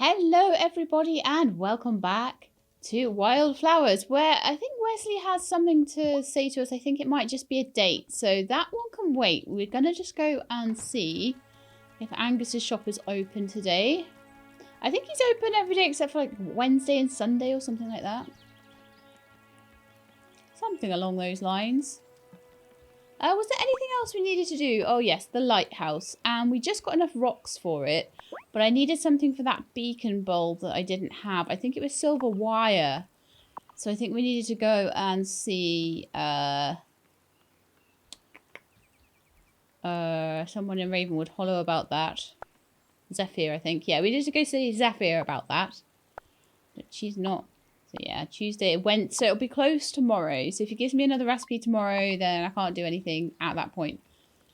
Hello everybody and welcome back to Wylde Flowers, where I think Westley has something to say to us. I think it might just be a date, so that one can wait. We're going to just go and see if Angus's shop is open today. I think he's open every day except for like Wednesday and Sunday or something like that. Something along those lines. Was there anything else we needed to do? Oh yes, the lighthouse. And we just got enough rocks for it. But I needed something for that beacon bulb that I didn't have. I think it was silver wire. So I think we needed to go and see someone in Ravenwood Hollow about that. Zephyr, I think. Yeah, we needed to go see Zephyr about that. But she's not. So yeah, Tuesday it went. So it'll be closed tomorrow. So if he gives me another recipe tomorrow, then I can't do anything at that point.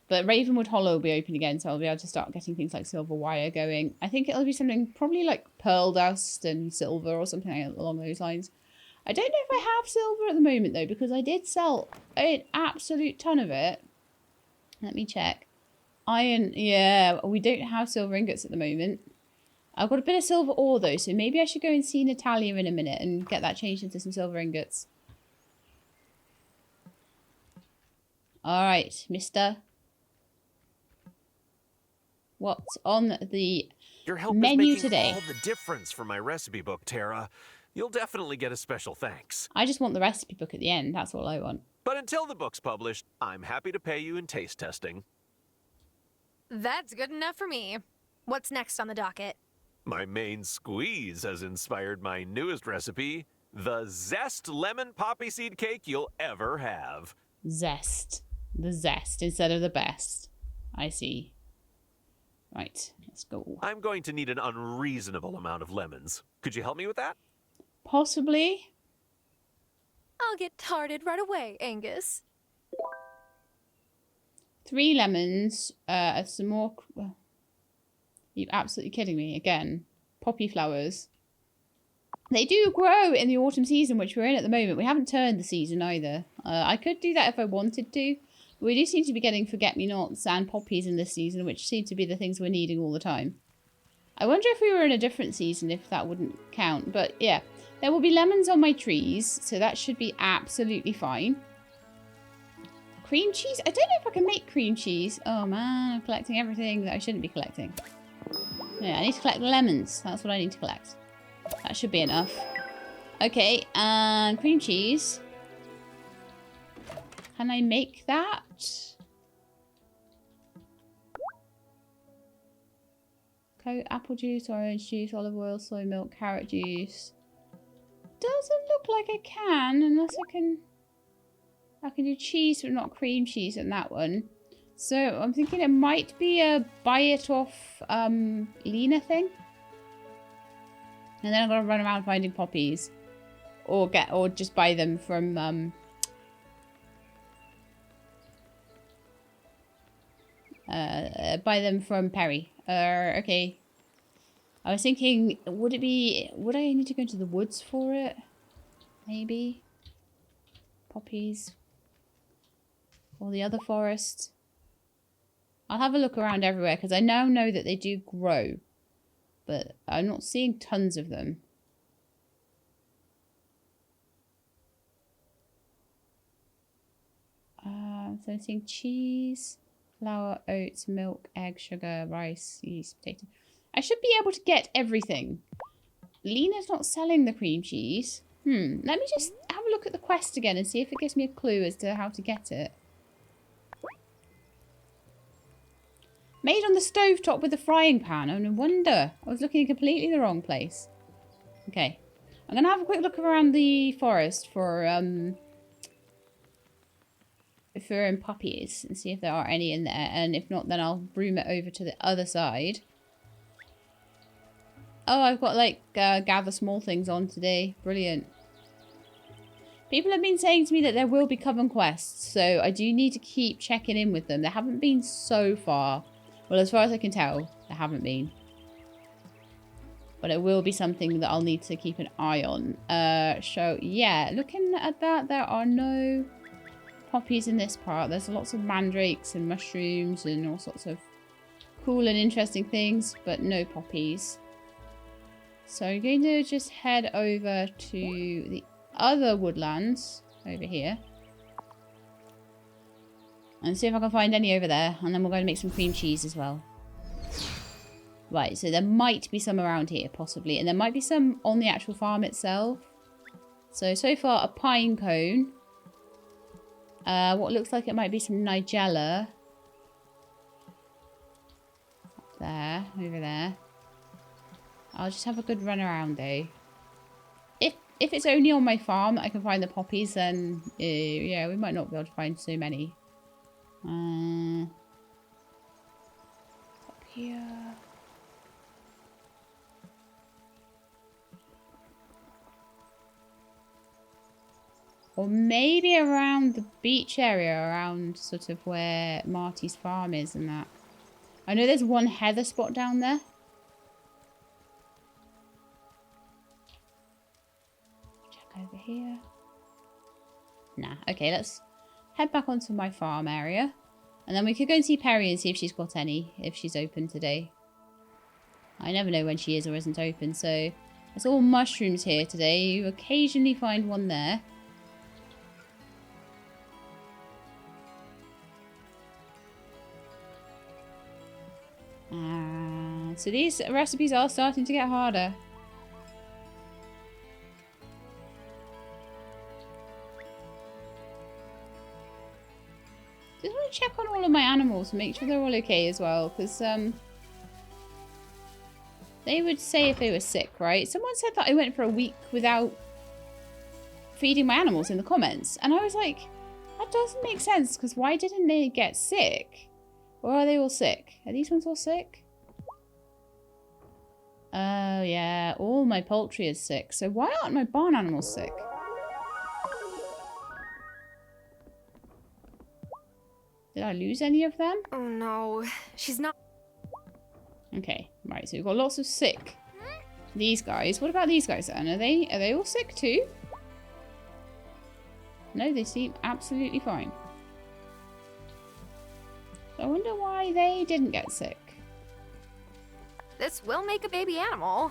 But Ravenwood Hollow will be open again, so I'll be able to start getting things like silver wire going. I think it'll be something probably like pearl dust and silver or something along those lines. I don't know if I have silver at the moment though, because I did sell an absolute ton of it. Let me check. Iron, yeah, we don't have silver ingots at the moment. I've got a bit of silver ore though, so maybe I should go and see Natalia in a minute and get that changed into some silver ingots. Alright, mister. What's on the Your help menu is making today? all the difference for my recipe book, Tara. You'll definitely get a special thanks. I just want the recipe book at the end. That's all I want. But until the book's published, I'm happy to pay you in taste testing. That's good enough for me. What's next on the docket? My main squeeze has inspired my newest recipe, the zest lemon poppy seed cake you'll ever have. Zest. The zest instead of the best. I see. Right, let's go. I'm going to need an unreasonable amount of lemons. Could you help me with that? Possibly. I'll get started right away, Angus. 3 lemons, some more... Well, you're absolutely kidding me again. Poppy flowers. They do grow in the autumn season, which we're in at the moment. We haven't turned the season either. I could do that if I wanted to. But we do seem to be getting forget-me-nots and poppies in this season, which seem to be the things we're needing all the time. I wonder if we were in a different season, if that wouldn't count. But yeah, there will be lemons on my trees, so that should be absolutely fine. Cream cheese? I don't know if I can make cream cheese. Oh man, I'm collecting everything that I shouldn't be collecting. Yeah, I need to collect lemons. That's what I need to collect. That should be enough. Okay, and cream cheese. Can I make that? Apple juice, orange juice, olive oil, soy milk, carrot juice. Doesn't look like I can, unless I can do cheese, but not cream cheese in that one. So I'm thinking it might be a buy it off Lena thing. And then I'm gonna run around finding poppies. Or just buy them from Peri. Okay. I was thinking, would I need to go into the woods for it? Maybe. Poppies. Or the other forest. I'll have a look around everywhere, because I now know that they do grow. But I'm not seeing tons of them. So I'm seeing cheese, flour, oats, milk, egg, sugar, rice, yeast, potato. I should be able to get everything. Lena's not selling the cream cheese. Let me just have a look at the quest again and see if it gives me a clue as to how to get it. Made on the stovetop with a frying pan. Oh, no wonder. I was looking in completely the wrong place. Okay. I'm going to have a quick look around the forest for poppies and see if there are any in there. And if not, then I'll broom it over to the other side. Oh, I've got like gather small things on today. Brilliant. People have been saying to me that there will be coven quests, so I do need to keep checking in with them. There haven't been so far. Well, as far as I can tell, there haven't been. But it will be something that I'll need to keep an eye on. So, yeah, looking at that, there are no poppies in this part. There's lots of mandrakes and mushrooms and all sorts of cool and interesting things, but no poppies. So I'm going to just head over to the other woodlands over here. And see if I can find any over there. And then we're going to make some cream cheese as well. Right, so there might be some around here, possibly. And there might be some on the actual farm itself. So far, a pine cone. What looks like it might be some nigella. Up there, over there. I'll just have a good run around, though. If it's only on my farm I can find the poppies, then yeah, we might not be able to find so many. Up here. Or maybe around the beach area, around sort of where Marty's farm is and that. I know there's one heather spot down there. Check over here. Nah, okay, let's head back onto my farm area. And then we could go and see Peri and see if she's got any, if she's open today. I never know when she is or isn't open, so it's all mushrooms here today. You occasionally find one there. So these recipes are starting to get harder. Just want to check on all of my animals and make sure they're all okay as well, because they would say if they were sick, right? Someone said that I went for a week without feeding my animals in the comments, and I was like, that doesn't make sense, because why didn't they get sick? Or are they all sick? Are these ones all sick? Oh, yeah. All my poultry is sick. So why aren't my barn animals sick? Did I lose any of them? Oh, no. She's not... Okay. Right. So we've got lots of sick. These guys. What about these guys then? Are they all sick too? No, they seem absolutely fine. So I wonder why they didn't get sick. This will make a baby animal.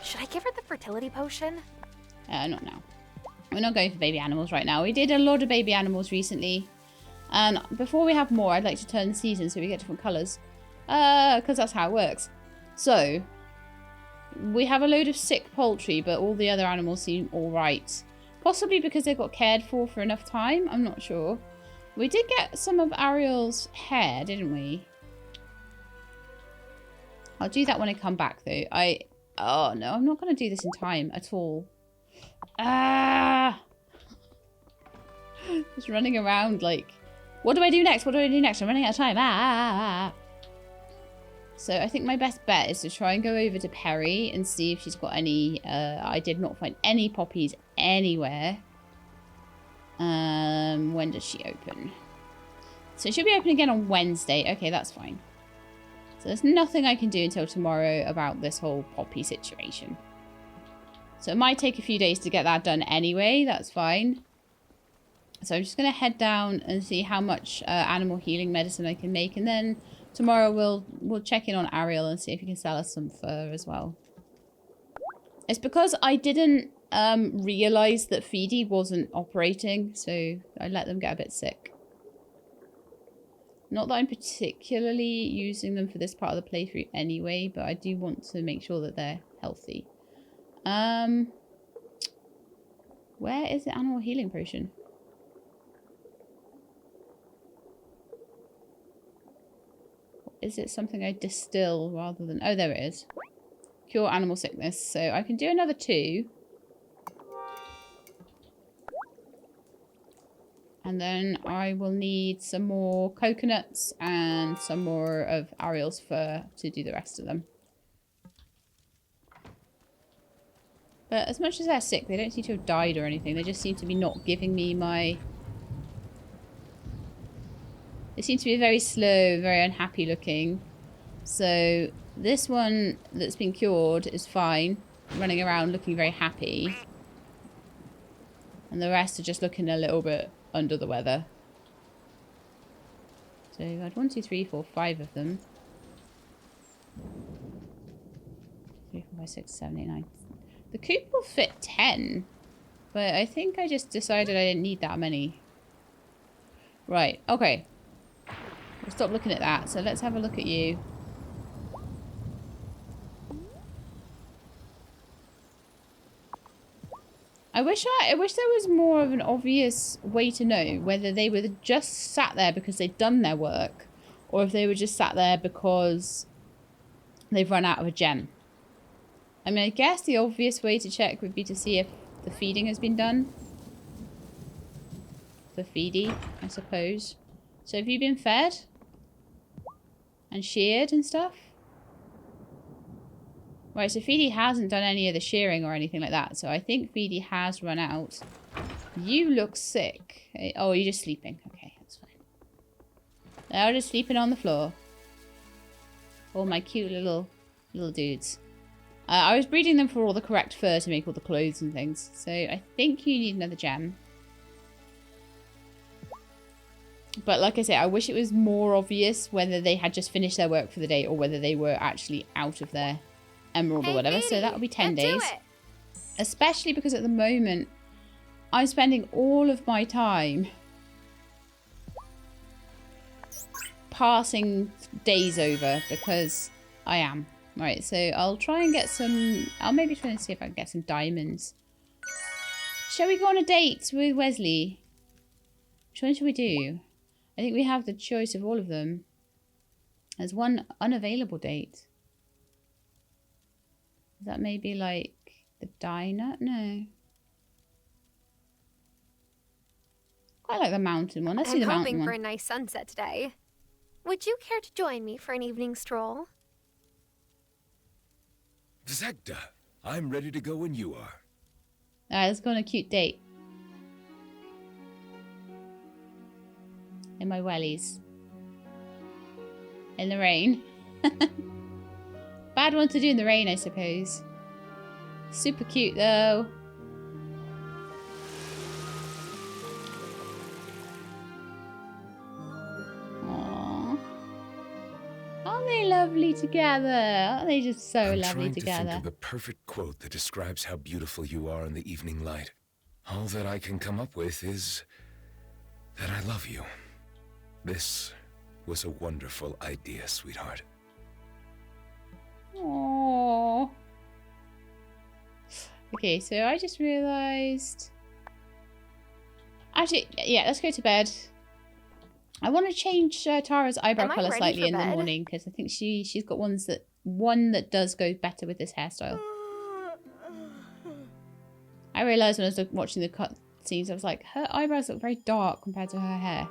Should I give her the fertility potion? Not now. We're not going for baby animals right now. We did a lot of baby animals recently. And before we have more, I'd like to turn the season so we get different colours. Because that's how it works. So, we have a load of sick poultry, but all the other animals seem alright. Possibly because they got cared for enough time. I'm not sure. We did get some of Ariel's hair, didn't we? I'll do that when I come back, though. Oh, no, I'm not going to do this in time at all. Ah! Just running around like, what do I do next? What do I do next? I'm running out of time. Ah! So I think my best bet is to try and go over to Peri and see if she's got any. I did not find any poppies anywhere. When does she open? So she'll be open again on Wednesday. Okay, that's fine. So there's nothing I can do until tomorrow about this whole poppy situation. So it might take a few days to get that done anyway. That's fine. So I'm just going to head down and see how much animal healing medicine I can make. And then tomorrow we'll check in on Ariel and see if he can sell us some fur as well. It's because I didn't realise that Feedy wasn't operating. So I let them get a bit sick. Not that I'm particularly using them for this part of the playthrough anyway, but I do want to make sure that they're healthy. Where is the animal healing potion? Is it something I distill rather than... Oh, there it is. Cure animal sickness. So I can do another 2. And then I will need some more coconuts and some more of Ariel's fur to do the rest of them. But as much as they're sick, they don't seem to have died or anything. They just seem to be not giving me my... They seem to be very slow, very unhappy looking. So this one that's been cured is fine. Running around looking very happy. And the rest are just looking a little bit under the weather. So I had 1, 2, 3, 4, 5 of them. by 6, 7, 8, 9. The coop will fit 10. But I think I just decided I didn't need that many. Right, okay. We'll stop looking at that. So let's have a look at you. I wish there was more of an obvious way to know whether they were just sat there because they'd done their work, or if they were just sat there because they've run out of a gem. I mean, I guess the obvious way to check would be to see if the feeding has been done. The feedie, I suppose. So have you been fed? And sheared and stuff? Right, so Feedy hasn't done any of the shearing or anything like that. So I think Feedy has run out. You look sick. Oh, you're just sleeping. Okay, that's fine. They're just sleeping on the floor. All my cute little dudes. I was breeding them for all the correct fur to make all the clothes and things. So I think you need another gem. But like I say, I wish it was more obvious whether they had just finished their work for the day or whether they were actually out of their emerald or whatever. So that'll be 10 days. Especially because at the moment, I'm spending all of my time passing days over because I am. Right, so I'll try and get some... I'll maybe try and see if I can get some diamonds. Shall we go on a date with Westley? Which one should we do? I think we have the choice of all of them. There's one unavailable date. Is that maybe like the diner? No. Quite like the mountain one. Let's do the mountain one. I'm hoping for a nice sunset today. Would you care to join me for an evening stroll? Zegda, I'm ready to go when you are. Alright, let's go on a cute date. In my wellies. In the rain. Bad one to do in the rain, I suppose. Super cute, though. Aww. Aren't they lovely together? Aren't they just so lovely together? I'm trying to think of the perfect quote that describes how beautiful you are in the evening light. All that I can come up with is that I love you. This was a wonderful idea, sweetheart. Aww. Okay, so I just realised... Actually, yeah, let's go to bed. I want to change Tara's eyebrow colour slightly in the morning because I think she's got one that does go better with this hairstyle. I realised when I was watching the cut scenes, I was like, her eyebrows look very dark compared to her hair.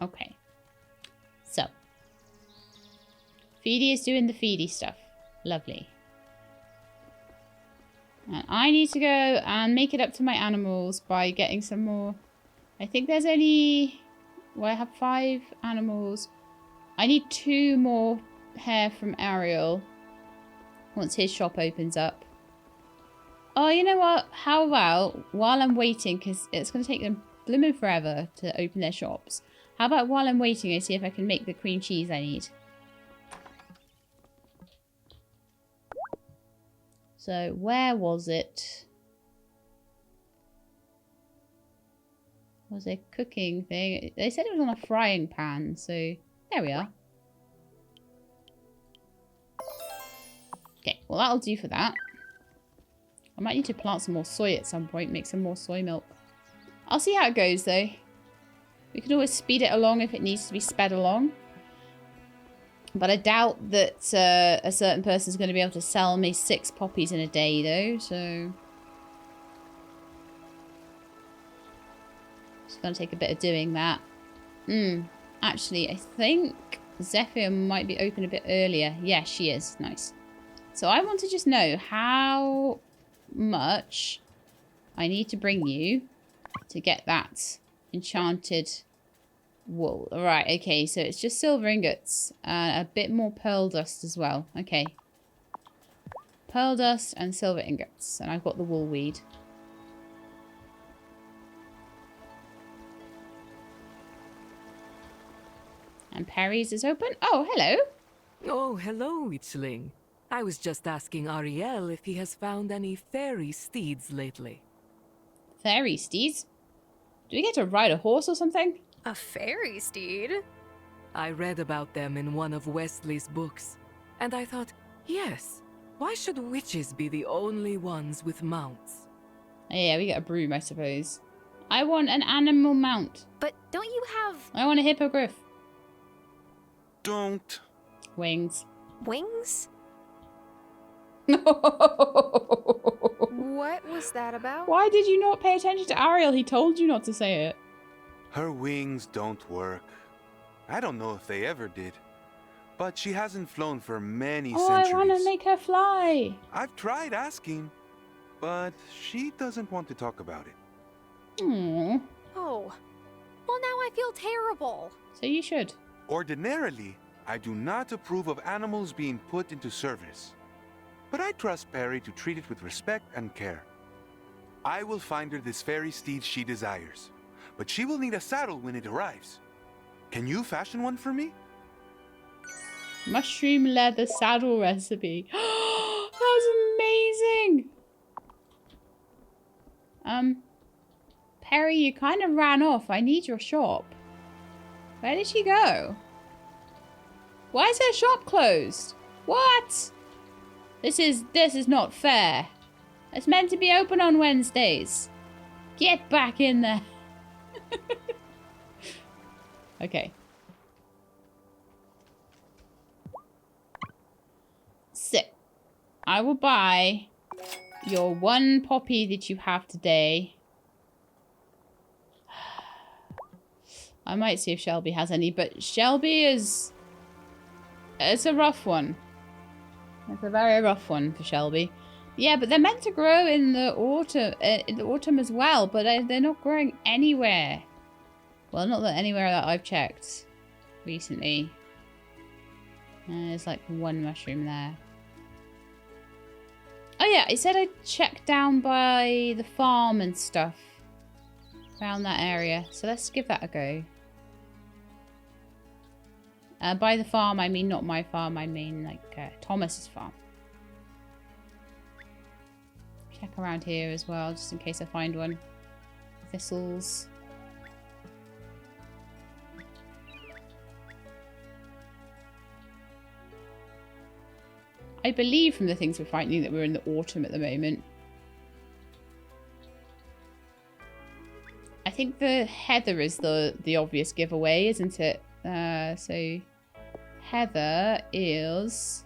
Okay. So. Feedy is doing the Feedy stuff. Lovely. And I need to go and make it up to my animals by getting some more. I think there's only... Well, I have 5 animals. I need 2 more hair from Ariel. Once his shop opens up. Oh, you know what? How about, while I'm waiting, because it's going to take them blooming forever to open their shops. How about while I'm waiting, I see if I can make the cream cheese I need. So, where was it? Was a cooking thing. They said it was on a frying pan, so there we are. Okay, well that'll do for that. I might need to plant some more soy at some point, make some more soy milk. I'll see how it goes though. We can always speed it along if it needs to be sped along. But I doubt that a certain person's going to be able to sell me 6 poppies in a day though, so... It's going to take a bit of doing that. Actually, I think Zephyr might be open a bit earlier. Yeah, she is. Nice. So I want to just know how much I need to bring you to get that enchanted wool. Right, okay, so it's just silver ingots and a bit more pearl dust as well. Okay. Pearl dust and silver ingots. And I've got the wool weed. And Peri's is open. Oh, hello. Oh, hello, Witchling. I was just asking Ariel if he has found any fairy steeds lately. Fairy steeds. Do we get to ride a horse or something? A fairy steed? I read about them in one of Westley's books, and I thought, yes, why should witches be the only ones with mounts? Oh, yeah, we get a broom, I suppose. I want an animal mount. But don't you have I want a hippogriff. Don't. Wings. wings? No. What was that about? Why did you not pay attention to Ariel? He told you not to say it. Her wings don't work. I don't know if they ever did. But she hasn't flown for many centuries. I want to make her fly. I've tried asking, but she doesn't want to talk about it. Aww. Oh. Well, now I feel terrible. So you should. Ordinarily, I do not approve of animals being put into service. But I trust Peri to treat it with respect and care. I will find her this fairy steed she desires, but she will need a saddle when it arrives. Can you fashion one for me? Mushroom leather saddle recipe. That's amazing. Peri, you kind of ran off. I need your shop. Where did she go? Why is her shop closed? What? This is not fair. It's meant to be open on Wednesdays. Get back in there. Okay. So, I will buy your one poppy that you have today. I might see if Shelby has any, but Shelby is... It's a rough one. It's a very rough one for Shelby. Yeah, but they're meant to grow in the autumn as well, but they're not growing anywhere. Well, not that anywhere that I've checked recently. There's like one mushroom there. Oh yeah, it said I'd check down by the farm and stuff. Around that area. So let's give that a go. By the farm, I mean not my farm. I mean like Thomas's farm. Check around here as well, just in case I find one. Thistles. I believe from the things we're finding that we're in the autumn at the moment. I think the heather is the obvious giveaway, isn't it? So heather is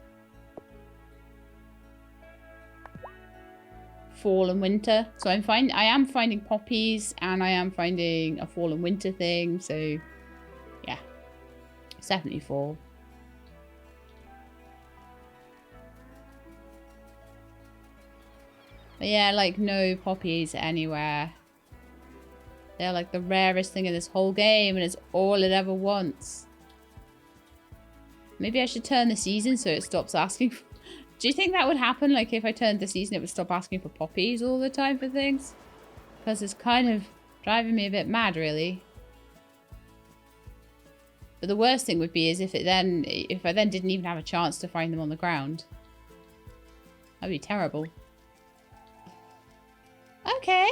fall and winter. So I am finding poppies and I am finding a fall and winter thing. So yeah, it's definitely fall. But yeah, like no poppies anywhere. They're like the rarest thing in this whole game, and it's all it ever wants. Maybe I should turn the season so it stops asking for... Do you think that would happen? Like if I turned the season, it would stop asking for poppies all the time for things? Because it's kind of driving me a bit mad, really. But the worst thing would be is if I then didn't even have a chance to find them on the ground. That'd be terrible. Okay.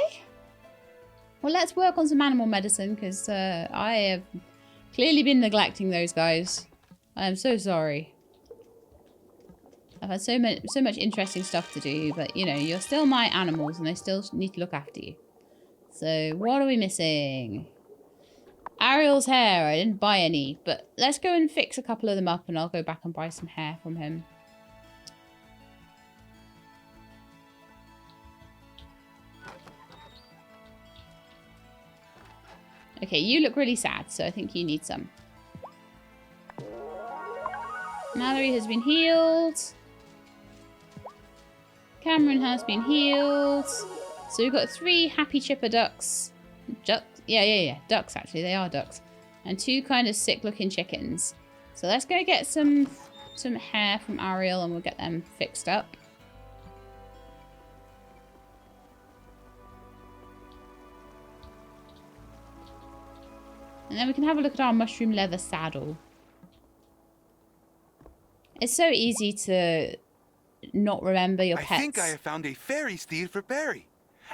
Well, let's work on some animal medicine, because I have clearly been neglecting those guys. I am so sorry. I've had so much interesting stuff to do, but, you know, you're still my animals, and I still need to look after you. So, what are we missing? Ariel's hair. I didn't buy any, but let's go and fix a couple of them up, and I'll go back and buy some hair from him. Okay, you look really sad, so I think you need some. Mallory has been healed. Cameron has been healed. So we've got 3 happy chipper ducks. Yeah. Ducks, actually. They are ducks. And 2 kind of sick-looking chickens. So let's go get some hair from Ariel and we'll get them fixed up. And then we can have a look at our mushroom leather saddle. It's so easy to not remember your pets. I think I have found a fairy steed for Peri.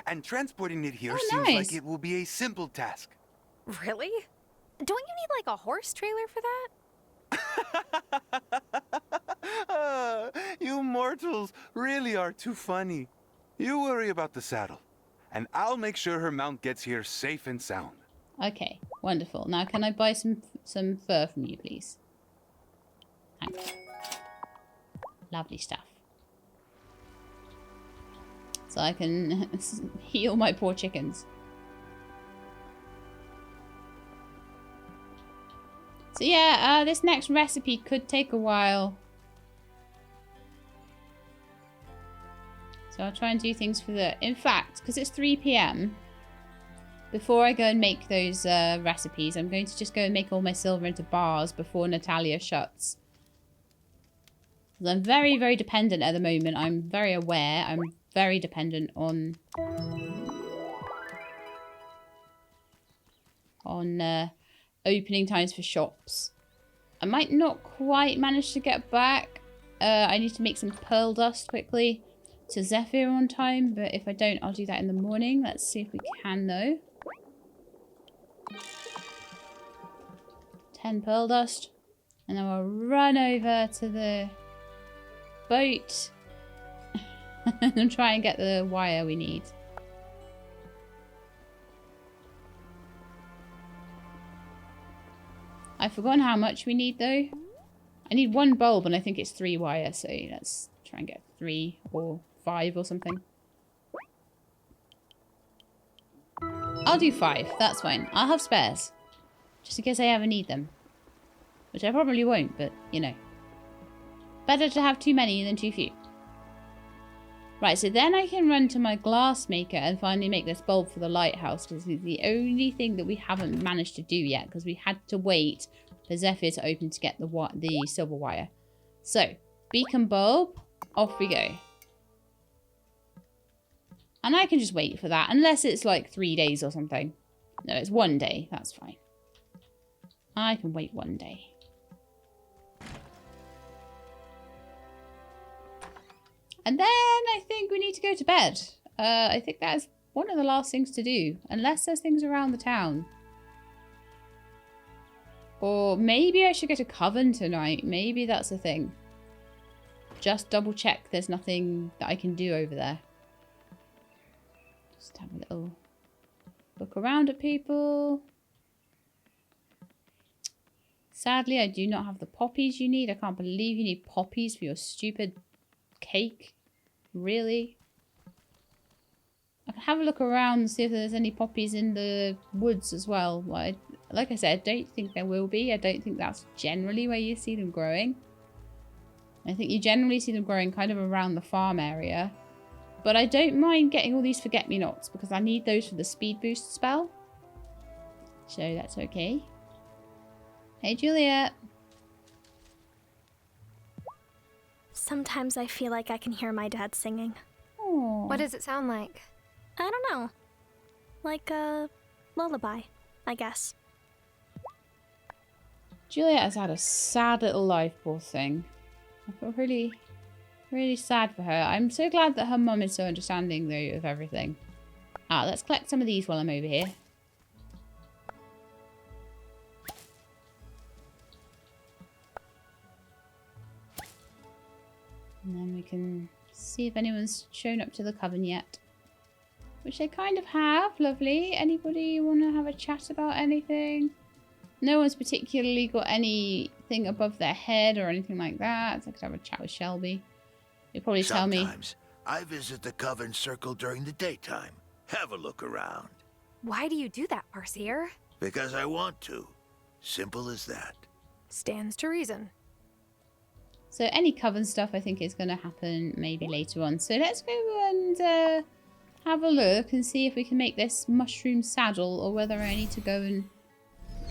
And transporting it here Oh, seems nice. like it will be a simple task. Really? Don't you need like a horse trailer for that? You mortals really are too funny. You worry about the saddle, and I'll make sure her mount gets here safe and sound. Okay, wonderful. Now, can I buy some fur from you, please? Thanks. Lovely stuff. So I can heal my poor chickens. So yeah, this next recipe could take a while. So I'll try and do things for the... In fact, because it's 3 PM, before I go and make those recipes, I'm going to just go and make all my silver into bars before Natalia shuts. I'm very, very dependent at the moment. I'm very aware. I'm very dependent on opening times for shops. I might not quite manage to get back. I need to make some pearl dust quickly to Zephyr on time, but if I don't, I'll do that in the morning. Let's see if we can, though. 10 pearl dust. And then we'll run over to the boat and try and get the wire we need. I've forgotten how much we need, though. I need 1 bulb, and I think it's 3 wire, so let's try and get 3 or 5 or something. I'll do 5. That's fine. I'll have spares. Just in case I ever need them. Which I probably won't, but, you know. Better to have too many than too few. Right, so then I can run to my glass maker and finally make this bulb for the lighthouse, because it's the only thing that we haven't managed to do yet, because we had to wait for Zephyr to open to get the silver wire. So, beacon bulb, off we go. And I can just wait for that, unless it's like 3 days or something. No, it's 1 day, that's fine. I can wait 1 day. And then I think we need to go to bed. I think that is one of the last things to do. Unless there's things around the town. Or maybe I should get a coven tonight. Maybe that's a thing. Just double check there's nothing that I can do over there. Just have a little look around at people. Sadly, I do not have the poppies you need. I can't believe you need poppies for your stupid cake. Really? I can have a look around and see if there's any poppies in the woods as well. Like I said, I don't think there will be. I don't think that's generally where you see them growing. I think you generally see them growing kind of around the farm area. But I don't mind getting all these forget-me-nots because I need those for the speed boost spell. So that's okay. Hey, Juliet. Sometimes I feel like I can hear my dad singing. Aww. What does it sound like? I don't know. Like a lullaby, I guess. Juliet has had a sad little life, poor thing. I feel really, really sad for her. I'm so glad that her mum is so understanding, though, of everything. Ah, let's collect some of these while I'm over here. And then we can see if anyone's shown up to the coven yet. Which they kind of have. Lovely. Anybody want to have a chat about anything? No one's particularly got anything above their head or anything like that. So I could have a chat with Shelby. He'll probably tell me. Sometimes I visit the coven circle during the daytime. Have a look around. Why do you do that, Farseer? Because I want to. Simple as that. Stands to reason. So any coven stuff I think is going to happen maybe later on. So let's go and have a look and see if we can make this mushroom saddle or whether I need to go and...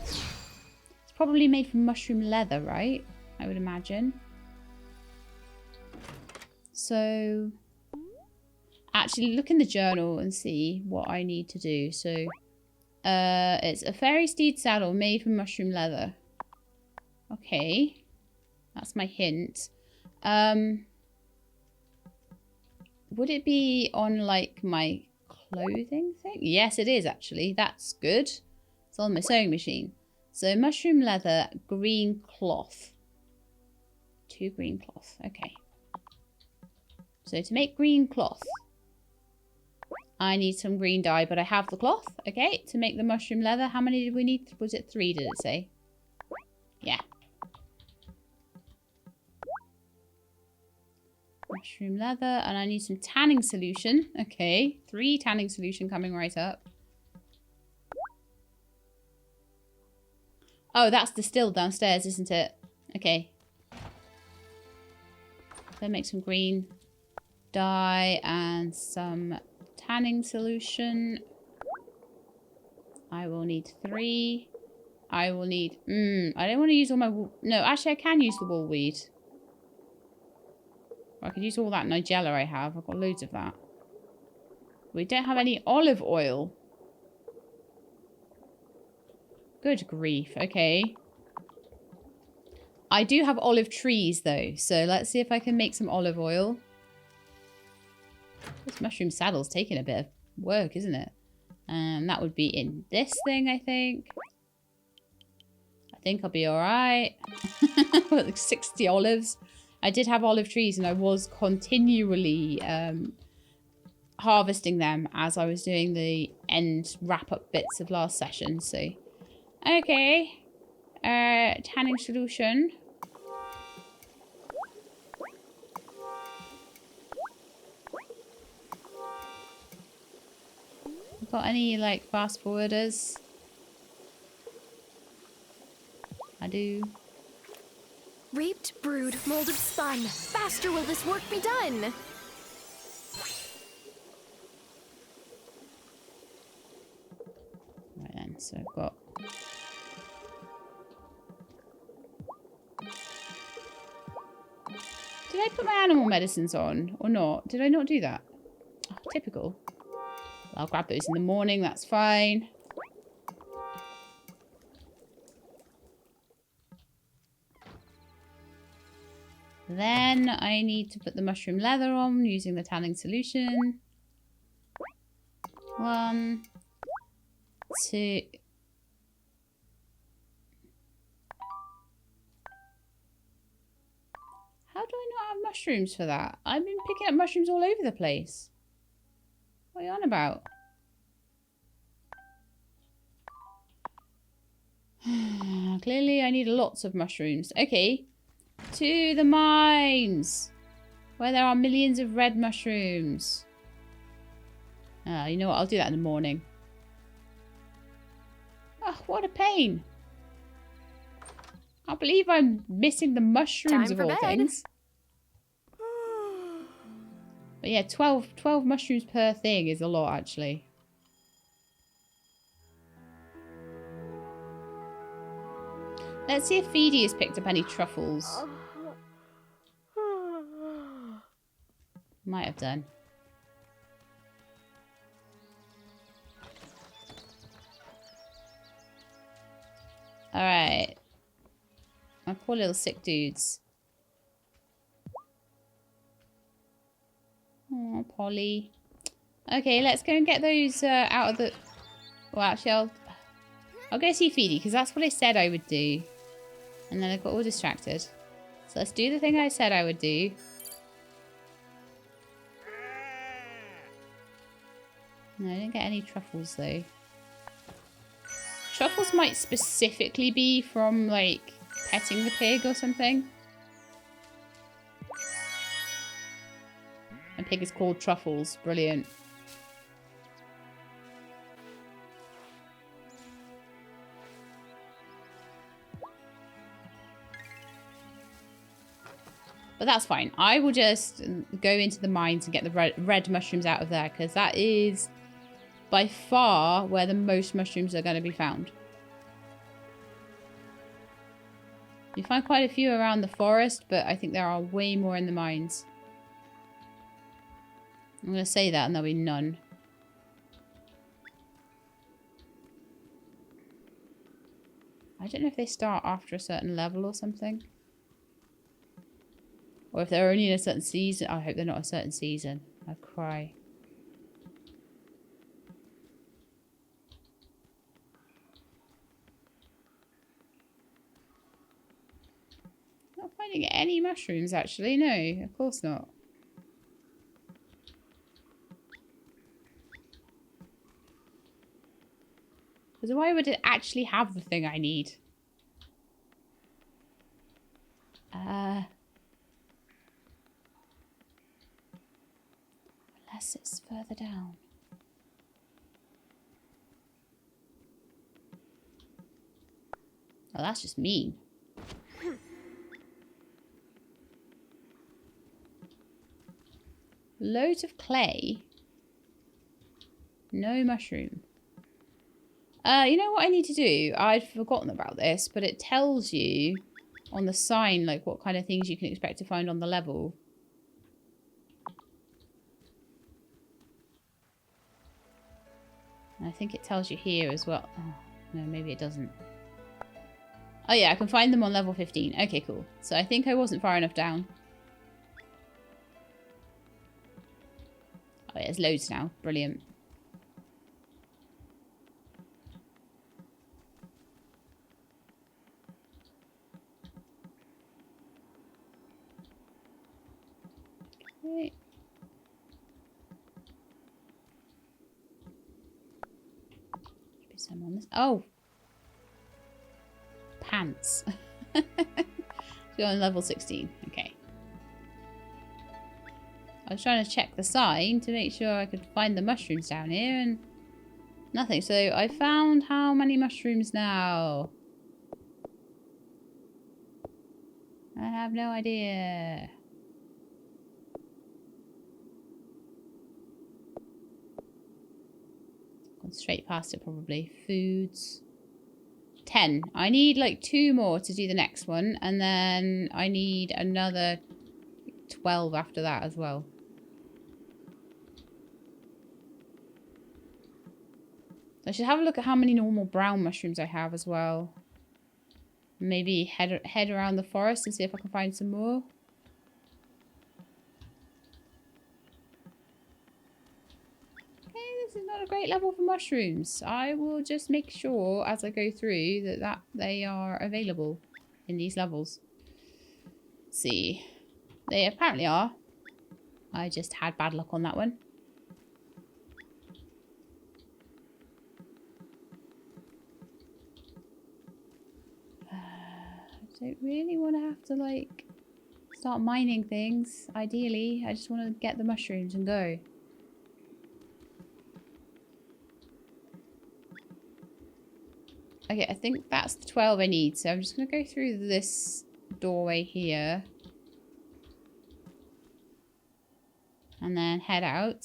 It's probably made from mushroom leather, right? I would imagine. So actually look in the journal and see what I need to do. So it's a fairy steed saddle made from mushroom leather. Okay. That's my hint. Would it be on like my clothing thing? Yes, it is actually. That's good. It's on my sewing machine. So mushroom leather, green cloth. 2 green cloth. Okay. So to make green cloth, I need some green dye, but I have the cloth. Okay, to make the mushroom leather, how many did we need? Was it 3, did it say? Yeah. Mushroom leather, and I need some tanning solution. Okay, 3 tanning solution coming right up. Oh, that's distilled downstairs, isn't it? Okay. Then make some green dye and some tanning solution. I will need 3. I will need... I don't want to use all my... No, actually I can use the wool weed. I could use all that nigella I have. I've got loads of that. We don't have any olive oil. Good grief. Okay. I do have olive trees, though. So let's see if I can make some olive oil. This mushroom saddle's taking a bit of work, isn't it? And that would be in this thing, I think. I think I'll be alright. Like 60 olives. I did have olive trees and I was continually harvesting them as I was doing the end wrap-up bits of last session. So, okay. Tanning solution. Got any, like, fast forwarders? I do. Reaped, brewed, molded, spun. Faster will this work be done. Right then, so I've got... Did I put my animal medicines on or not? Did I not do that? Oh, typical. I'll grab those in the morning, that's fine. Then I need to put the mushroom leather on using the tanning solution. 1, 2. How do I not have mushrooms for that? I've been picking up mushrooms all over the place. What are you on about? Clearly I need lots of mushrooms. Okay. To the mines, where there are millions of red mushrooms. You know what? I'll do that in the morning. Oh, what a pain. I can't believe I'm missing the mushrooms Time of for all bed. things. But yeah, 12 mushrooms per thing is a lot, actually. Let's see if Feedy has picked up any truffles. Might have done. Alright. My poor little sick dudes. Oh, Polly. Okay, let's go and get those out of the... Well, actually, I'll go see Feedy, because that's what I said I would do. And then I got all distracted. So let's do the thing I said I would do. No, I didn't get any truffles, though. Truffles might specifically be from, like, petting the pig or something. The pig is called Truffles. Brilliant. But that's fine. I will just go into the mines and get the red mushrooms out of there, because that is by far where the most mushrooms are going to be found. You find quite a few around the forest, but I think there are way more in the mines. I'm going to say that and there'll be none. I don't know if they start after a certain level or something. Or Or if they're only in a certain season. I hope they're not a certain season. I'd cry. Not finding any mushrooms, actually. No, of course not. Because why would it actually have the thing I need? Unless it's further down. Oh, that's just mean. Loads of clay. No mushroom. You know what I need to do? I'd forgotten about this, but it tells you on the sign, like, what kind of things you can expect to find on the level. And I think it tells you here as well. Oh, no, maybe it doesn't. Oh yeah, I can find them on level 15. Okay, cool. So I think I wasn't far enough down. Oh yeah, there's loads now. Brilliant. Okay. Should be some on this. Oh! Pants. So on level 16. Okay. I was trying to check the sign to make sure I could find the mushrooms down here and nothing. So I found how many mushrooms now? I have no idea. Gone straight past it probably. Foods. 10. I need like 2 more to do the next one. And then I need another 12 after that as well. I should have a look at how many normal brown mushrooms I have as well. Maybe head around the forest and see if I can find some more. Okay, this is not a great level for mushrooms. I will just make sure as I go through that they are available in these levels. Let's see. They apparently are. I just had bad luck on that one. I don't really want to have to, like, start mining things. Ideally, I just want to get the mushrooms and go. Okay, I think that's the 12 I need. So I'm just going to go through this doorway here. And then head out.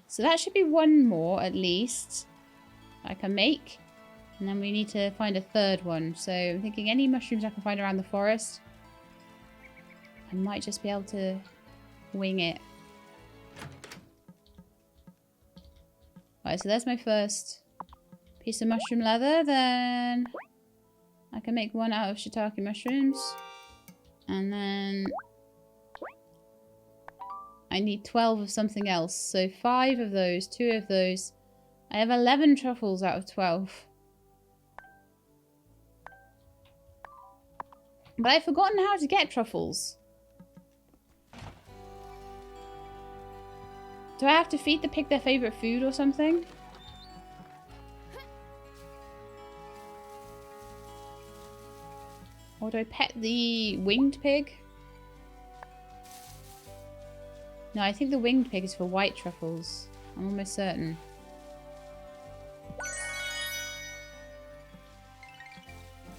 So that should be 1 more, at least, I can make. And then we need to find a 3rd one. So I'm thinking any mushrooms I can find around the forest. I might just be able to wing it. Right, so there's my first piece of mushroom leather. Then I can make 1 out of shiitake mushrooms. And then I need 12 of something else. So 5 of those, 2 of those. I have 11 truffles out of 12. But I've forgotten how to get truffles. Do I have to feed the pig their favourite food or something? Or do I pet the winged pig? No, I think the winged pig is for white truffles. I'm almost certain.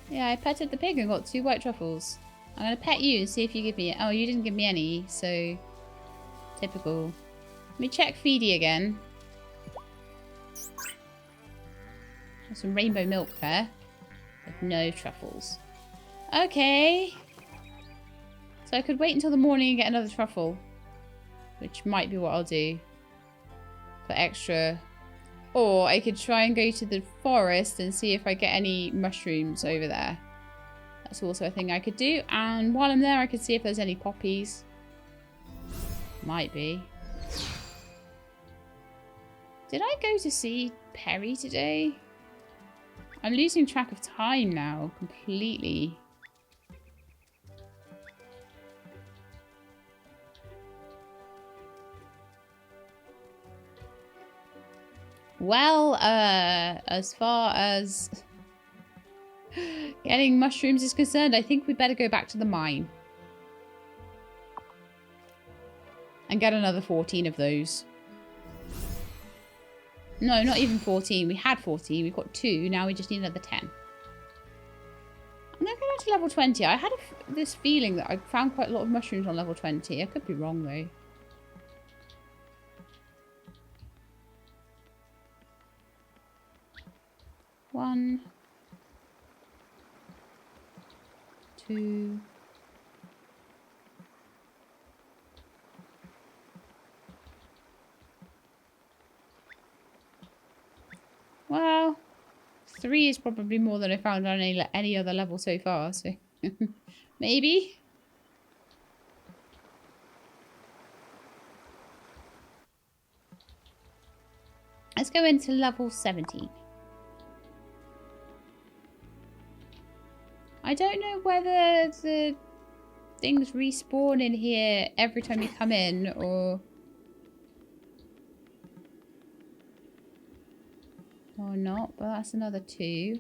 Yeah, I petted the pig and got 2 white truffles. I'm going to pet you and see if you give me... Oh, you didn't give me any, so... Typical. Let me check Feedy again. There's some rainbow milk there. With no truffles. Okay. So I could wait until the morning and get another truffle. Which might be what I'll do. For extra... Or I could try and go to the forest and see if I get any mushrooms over there. That's also a thing I could do. And while I'm there, I could see if there's any poppies. Might be. Did I go to see Peri today? I'm losing track of time now, completely. Well, as far as getting mushrooms is concerned, I think we better go back to the mine. And get another 14 of those. No, not even 14. We had 14. We've got 2. Now we just need another 10. I'm going to go to level 20. I had this feeling that I found quite a lot of mushrooms on level 20. I could be wrong, though. One. 2. Well, 3 is probably more than I found on any other level so far, so maybe. Let's go into level 17. I don't know whether the things respawn in here every time you come in, or not, but that's another 2.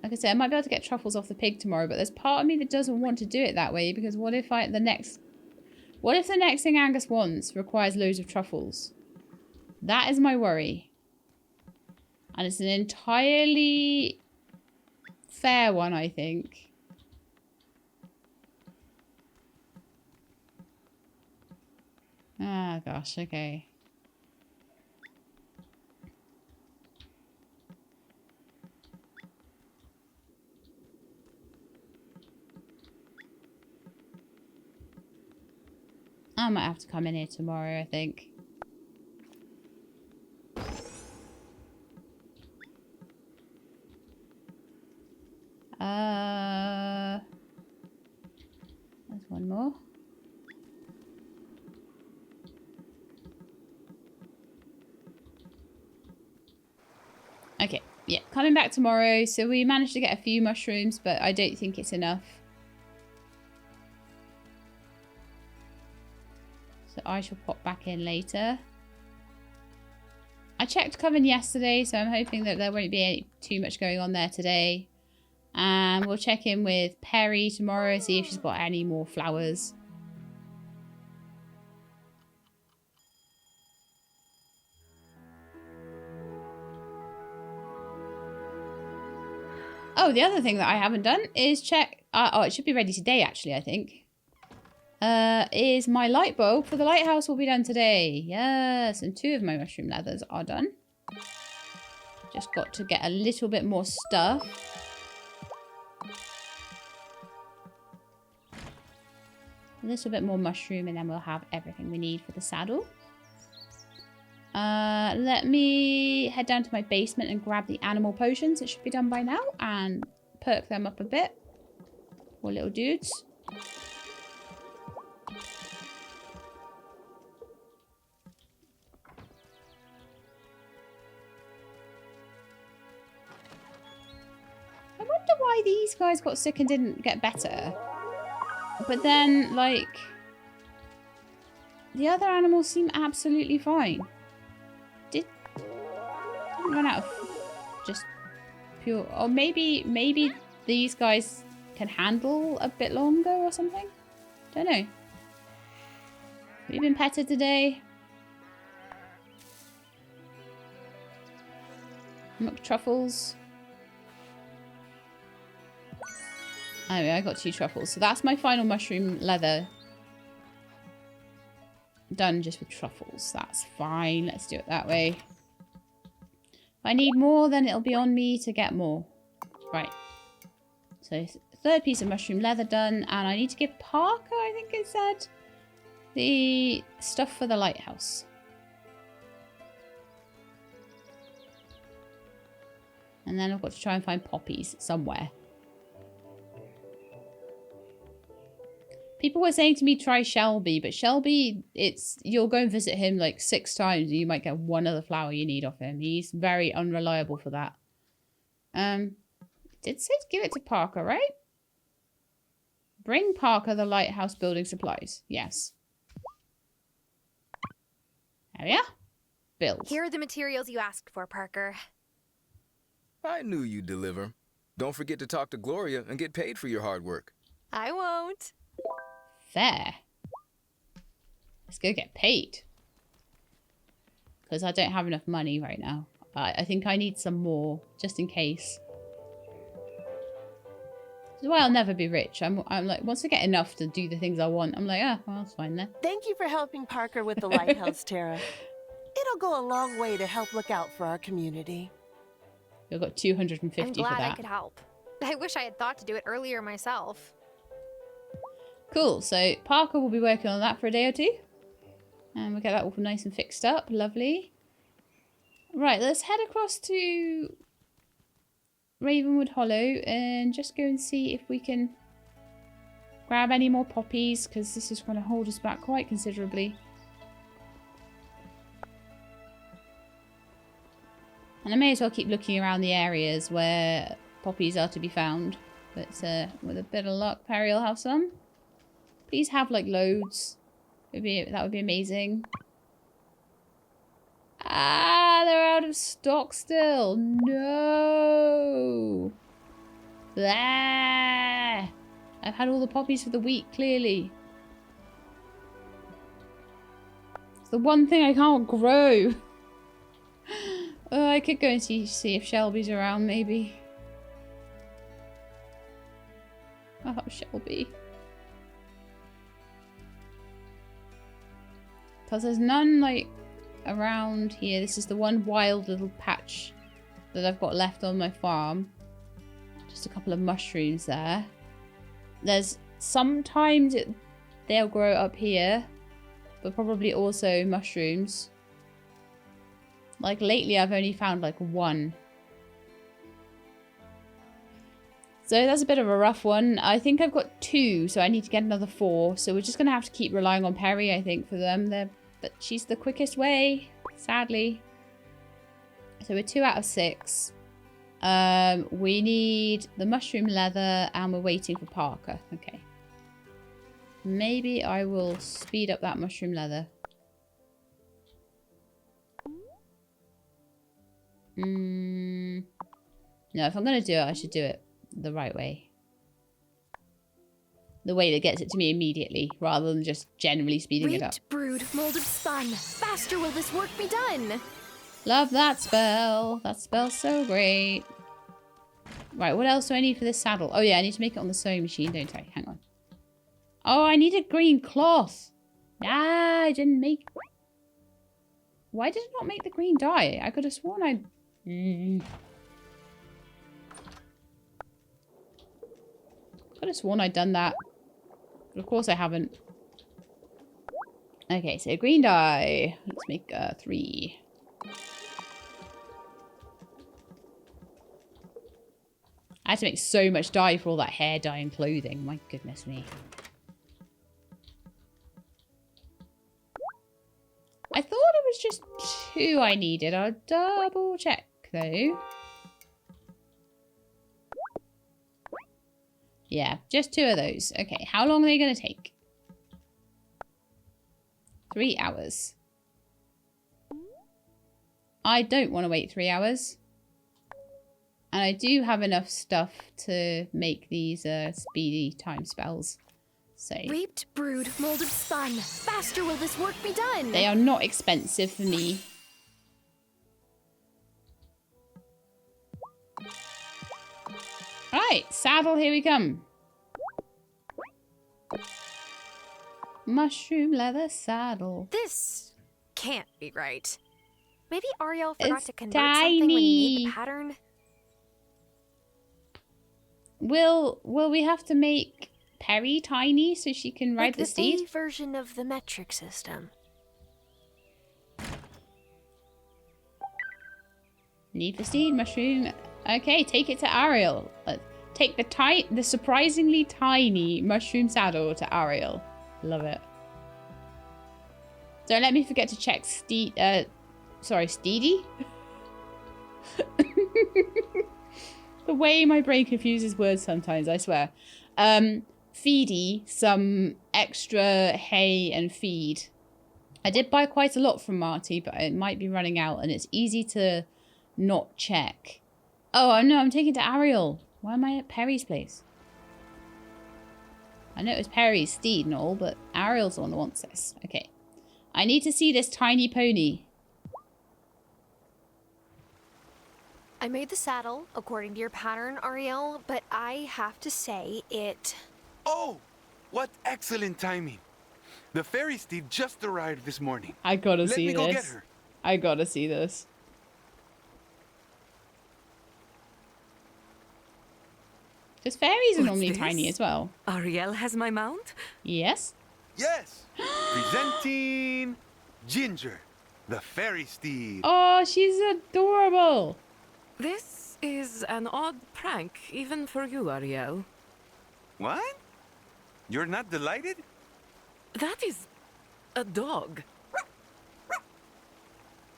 Like I said, I might be able to get truffles off the pig tomorrow, but there's part of me that doesn't want to do it that way, because what if the next thing Angus wants requires loads of truffles? That is my worry. And it's an entirely fair one, I think. Ah, gosh, okay. I might have to come in here tomorrow, I think. There's one more. Okay, yeah, coming back tomorrow. So we managed to get a few mushrooms, but I don't think it's enough. So I shall pop back in later. I checked Coven yesterday, so I'm hoping that there won't be too much going on there today. And we'll check in with Peri tomorrow, see if she's got any more flowers. Oh, the other thing that I haven't done is check... oh, it should be ready today, actually, I think. Is my light bulb for the lighthouse will be done today. Yes, and 2 of my mushroom leathers are done. Just got to get a little bit more stuff. A little bit more mushroom, and then we'll have everything we need for the saddle. Let me head down to my basement and grab the animal potions. It should be done by now, and perk them up a bit. Poor little dudes. I wonder why these guys got sick and didn't get better. But then, like, the other animals seem absolutely fine. Didn't run out of just pure... Or maybe these guys can handle a bit longer or something? Don't know. Have you been petted today? Muck truffles. Anyway, I got 2 truffles. So that's my final mushroom leather. Done just with truffles. That's fine. Let's do it that way. If I need more, then it'll be on me to get more. Right. So 3rd piece of mushroom leather done. And I need to give Parker, I think it said, the stuff for the lighthouse. And then I've got to try and find poppies somewhere. People were saying to me try Shelby, but Shelby, you'll go and visit him like 6 times and you might get one other flower you need off him. He's very unreliable for that. Did say to give it to Parker, right? Bring Parker the lighthouse building supplies. Yes. There we are. Build. Here are the materials you asked for, Parker. I knew you'd deliver. Don't forget to talk to Gloria and get paid for your hard work. I won't. Fair. Let's go get paid. Because I don't have enough money right now. I think I need some more, just in case. That's why I'll never be rich. I'm like, once I get enough to do the things I want, I'm like, ah, well, that's fine then. Thank you for helping Parker with the lighthouse, Tara. It'll go a long way to help look out for our community. You've got 250 I'm for glad that. I could help. I wish I had thought to do it earlier myself. Cool, so Parker will be working on that for a day or two. And we'll get that all nice and fixed up. Lovely. Right, let's head across to Ravenwood Hollow and just go and see if we can grab any more poppies, because this is going to hold us back quite considerably. And I may as well keep looking around the areas where poppies are to be found. But with a bit of luck, Peri will have some. Please have like loads. That would be amazing. Ah, they're out of stock still. No. Blah. I've had all the poppies for the week, clearly. It's the one thing I can't grow. Oh, I could go and see if Shelby's around, maybe. Oh, Shelby. Because there's none, like, around here. This is the one wild little patch that I've got left on my farm. Just a couple of mushrooms there. There's sometimes they'll grow up here, but probably also mushrooms. Like lately I've only found like one. So that's a bit of a rough one. I think I've got 2, so I need to get another 4. So we're just going to have to keep relying on Peri, I think, for them. But she's the quickest way, sadly. So we're 2 out of 6. We need the mushroom leather and we're waiting for Parker. Okay. Maybe I will speed up that mushroom leather. No, if I'm going to do it, I should do it the right way. The way that gets it to me immediately, rather than just generally speeding it up. Reaped, brood, molded, spun. Faster will this work be done. Love that spell. That spell's so great. Right, what else do I need for this saddle? Oh yeah, I need to make it on the sewing machine, don't I? Hang on. Oh, I need a green cloth. Ah, I didn't make... Why did it not make the green dye? I could have sworn I... Could have sworn I'd done that. But of course I haven't. Okay, so green dye. Let's make 3. I had to make so much dye for all that hair dye and clothing. My goodness me. I thought it was just 2 I needed. I'll double check though. Yeah, just 2 of those. Okay, how long are they going to take? 3 hours. I don't want to wait 3 hours. And I do have enough stuff to make these speedy time spells. So Reaped, brood, molded, spun. Faster will this work be done. They are not expensive for me. Right, saddle, here we come. Mushroom leather saddle. This can't be right. Maybe Ariel forgot It's to convert something when he made tiny. the pattern. Will we have to make Peri tiny so she can ride Like the the steed? Fae version of the metric system. Need the steed mushroom. Okay, take it to Ariel. Take the surprisingly tiny mushroom saddle to Ariel. Love it. Don't let me forget to check Steedy. The way my brain confuses words sometimes, I swear. Feedy, some extra hay and feed. I did buy quite a lot from Marty, but it might be running out, and it's easy to not check. Oh, no, I'm taking it to Ariel. Why am I at Peri's place? I know it was Peri's Steed and all, but Ariel's the one that wants this. Okay. I need to see this tiny pony. I made the saddle according to your pattern, Ariel, but I have to say it... Oh, what excellent timing. The fairy steed just arrived this morning. I gotta see Let me this. go get her. I gotta see this. Because fairies are normally tiny as well. Ariel has my mount? Yes. Yes. Presenting Ginger, the fairy steed. Oh, she's adorable. This is an odd prank, even for you, Ariel. What? You're not delighted? That is a dog.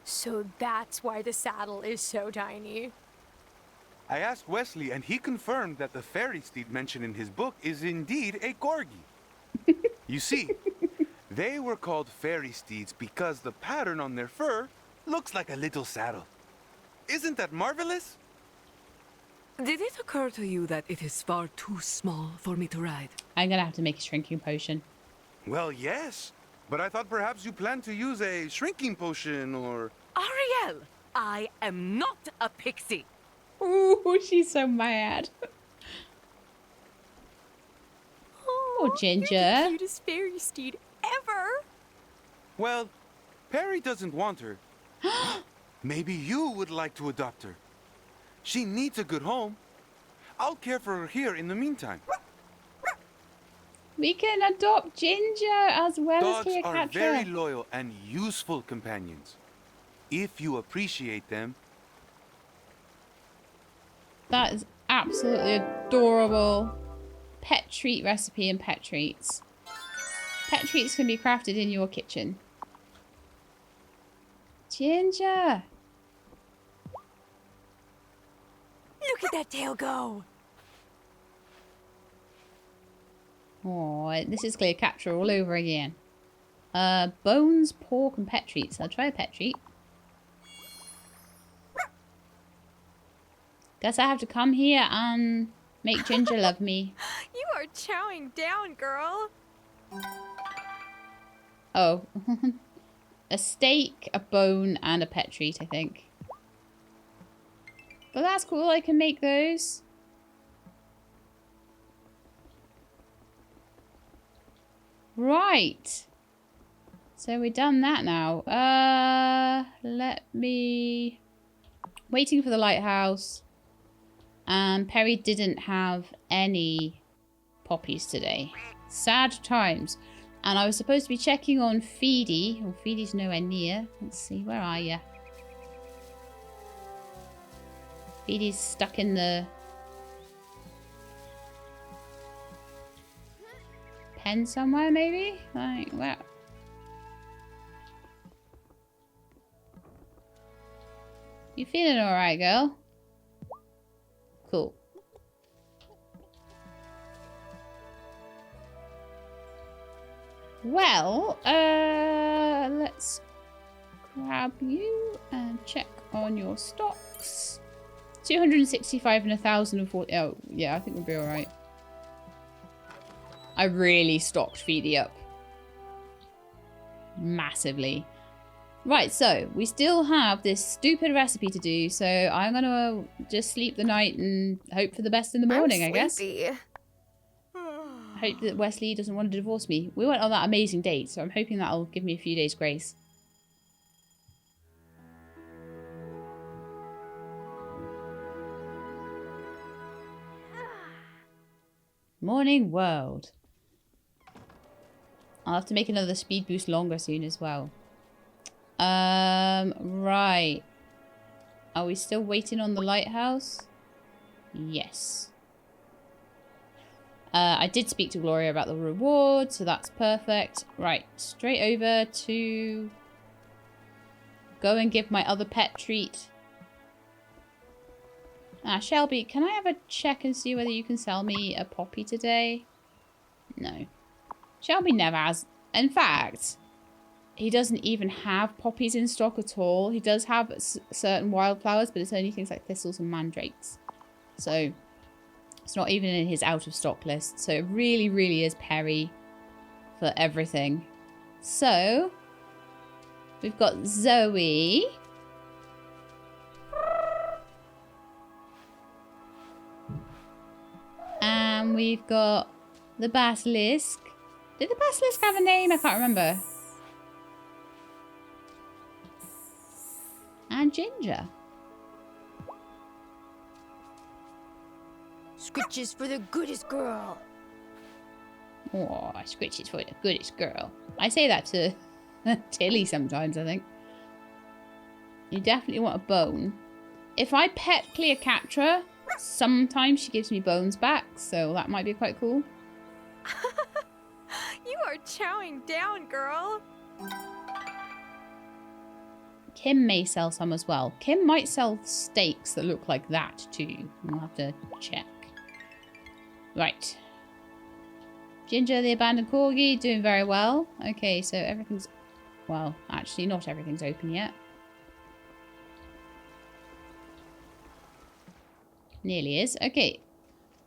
So that's why the saddle is so tiny. I asked Westley, and he confirmed that the fairy steed mentioned in his book is indeed a corgi. You see, they were called fairy steeds because the pattern on their fur looks like a little saddle. Isn't that marvelous? Did it occur to you that it is far too small for me to ride? I'm gonna have to make a shrinking potion. Well, yes. But I thought perhaps you planned to use a shrinking potion or... Ariel! I am not a pixie! Ooh, she's so mad. Oh, Ginger. You're the cutest fairy steed ever! Well, Peri doesn't want her. Maybe you would like to adopt her. She needs a good home. I'll care for her here in the meantime. We can adopt Ginger as well as Dogs are Cleopatra. very loyal and useful companions. If you appreciate them. That is absolutely adorable. Pet treat recipe and pet treats. Pet treats can be crafted in your kitchen. Ginger! Look at that tail go! Oh, this is Cleopatra all over again. Bones, pork, and pet treats. I'll try a pet treat. Guess I have to come here and make Ginger love me. You are chowing down, girl! Oh. A steak, a bone, and a pet treat, I think. But that's cool, I can make those. Right. So we've done that now. Let me... Waiting for the lighthouse. And Peri didn't have any poppies today. Sad times. And I was supposed to be checking on Feedy. Well, Feedy's nowhere near. Let's see, where are you? Feedy's stuck in the pen somewhere, maybe? Like, where? You feeling alright, girl? Cool. Well, let's grab you and check on your stocks. 265 and 1,040. Oh, yeah, I think we'll be alright. I really stocked Feedy up. Massively. Right, so we still have this stupid recipe to do, so I'm gonna just sleep the night and hope for the best in the morning, I guess. Hope that Westley doesn't want to divorce me. We went on that amazing date, so I'm hoping that'll give me a few days' grace. Morning world. I'll have to make another speed boost longer soon as well. Right. Are we still waiting on the lighthouse? Yes. I did speak to Gloria about the reward, so that's perfect. Right, straight over to go and give my other pet treat. Shelby, can I have a check and see whether you can sell me a poppy today? No. Shelby never has. In fact, he doesn't even have poppies in stock at all. He does have certain wildflowers, but it's only things like thistles and mandrakes. So it's not even in his out of stock list. So it really, really is Peri for everything. So we've got Zoe. And we've got the basilisk. Did the basilisk have a name? I can't remember. And Ginger. Scritches for the goodest girl. Oh, scritches for the goodest girl. I say that to Tilly sometimes, I think. You definitely want a bone. If I pet Cleopatra, sometimes she gives me bones back, so that might be quite cool. You are chowing down, girl. Kim may sell some as well. Kim might sell steaks that look like that too. We'll have to check. Right. Ginger, the abandoned corgi, doing very well. Okay, so everything's... Well, actually, not everything's open yet. Nearly is. Okay.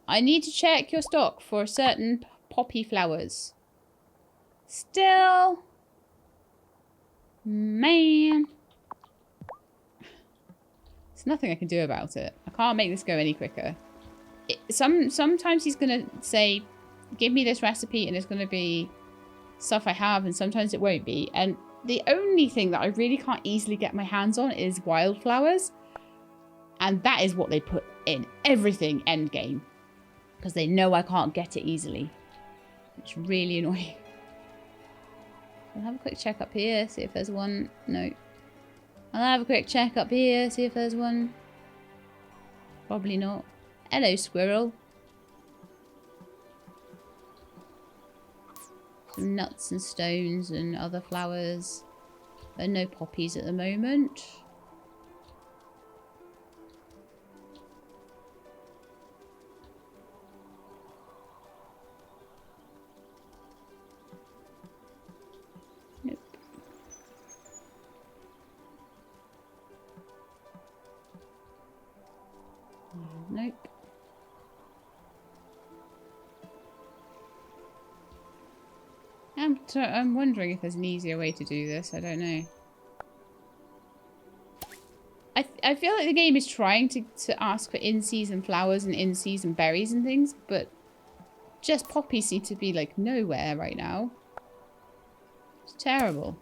I need to check your stock for certain poppy flowers. Still... Man... There's nothing I can do about it. I can't make this go any quicker. Sometimes he's going to say, give me this recipe, and it's going to be stuff I have, and sometimes it won't be. And the only thing that I really can't easily get my hands on is Wylde Flowers. And that is what they put in everything endgame. Because they know I can't get it easily. It's really annoying. I'll have a quick check up here, see if there's one. No. I'll have a quick check up here, see if there's one. Probably not. Hello, squirrel. Some nuts and stones and other flowers. There are no poppies at the moment. Nope. Nope. I'm wondering if there's an easier way to do this. I don't know. I feel like the game is trying to ask for in-season flowers and in-season berries and things, but just poppies seem to be like nowhere right now. It's terrible.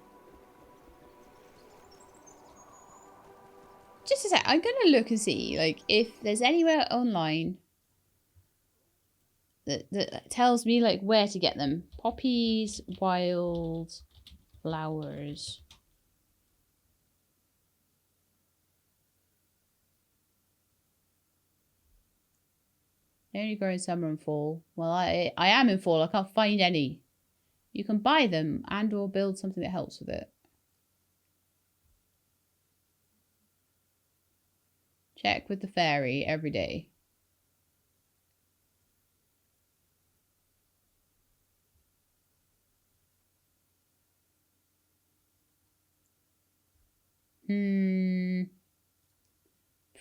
Just a sec. I'm going to look and see like if there's anywhere online that tells me like where to get them. Poppies, Wylde Flowers. They only grow in summer and fall. Well, I am in fall. I can't find any. You can buy them and or build something that helps with it. Check with the fairy every day.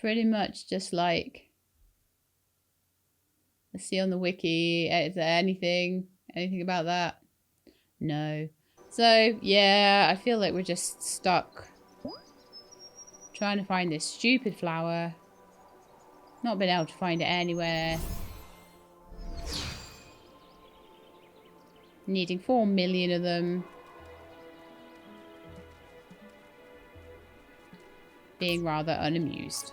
Pretty much just like, let's see on the wiki, is there anything about that? No. So, yeah, I feel like we're just stuck trying to find this stupid flower. Not been able to find it anywhere. Needing 4 million of them. Being rather unamused.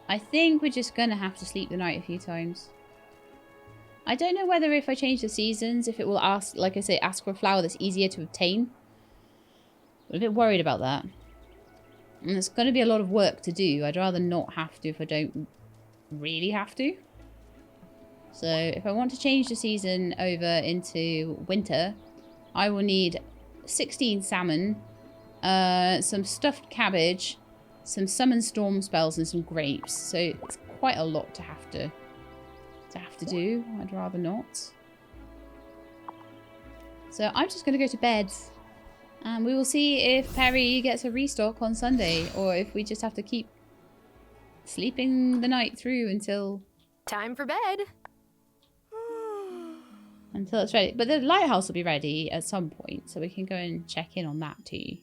I think we're just gonna have to sleep the night a few times. I don't know whether if I change the seasons, if it will ask, like I say, ask for a flower that's easier to obtain. I'm a bit worried about that. And it's going to be a lot of work to do. I'd rather not have to if I don't really have to. So if I want to change the season over into winter, I will need 16 salmon, some stuffed cabbage, some summon storm spells, and some grapes. So it's quite a lot to have to do. I'd rather not. So I'm just going to go to bed. And we will see if Peri gets a restock on Sunday, or if we just have to keep sleeping the night through until... Time for bed. Until it's ready. But the lighthouse will be ready at some point, so we can go and check in on that too.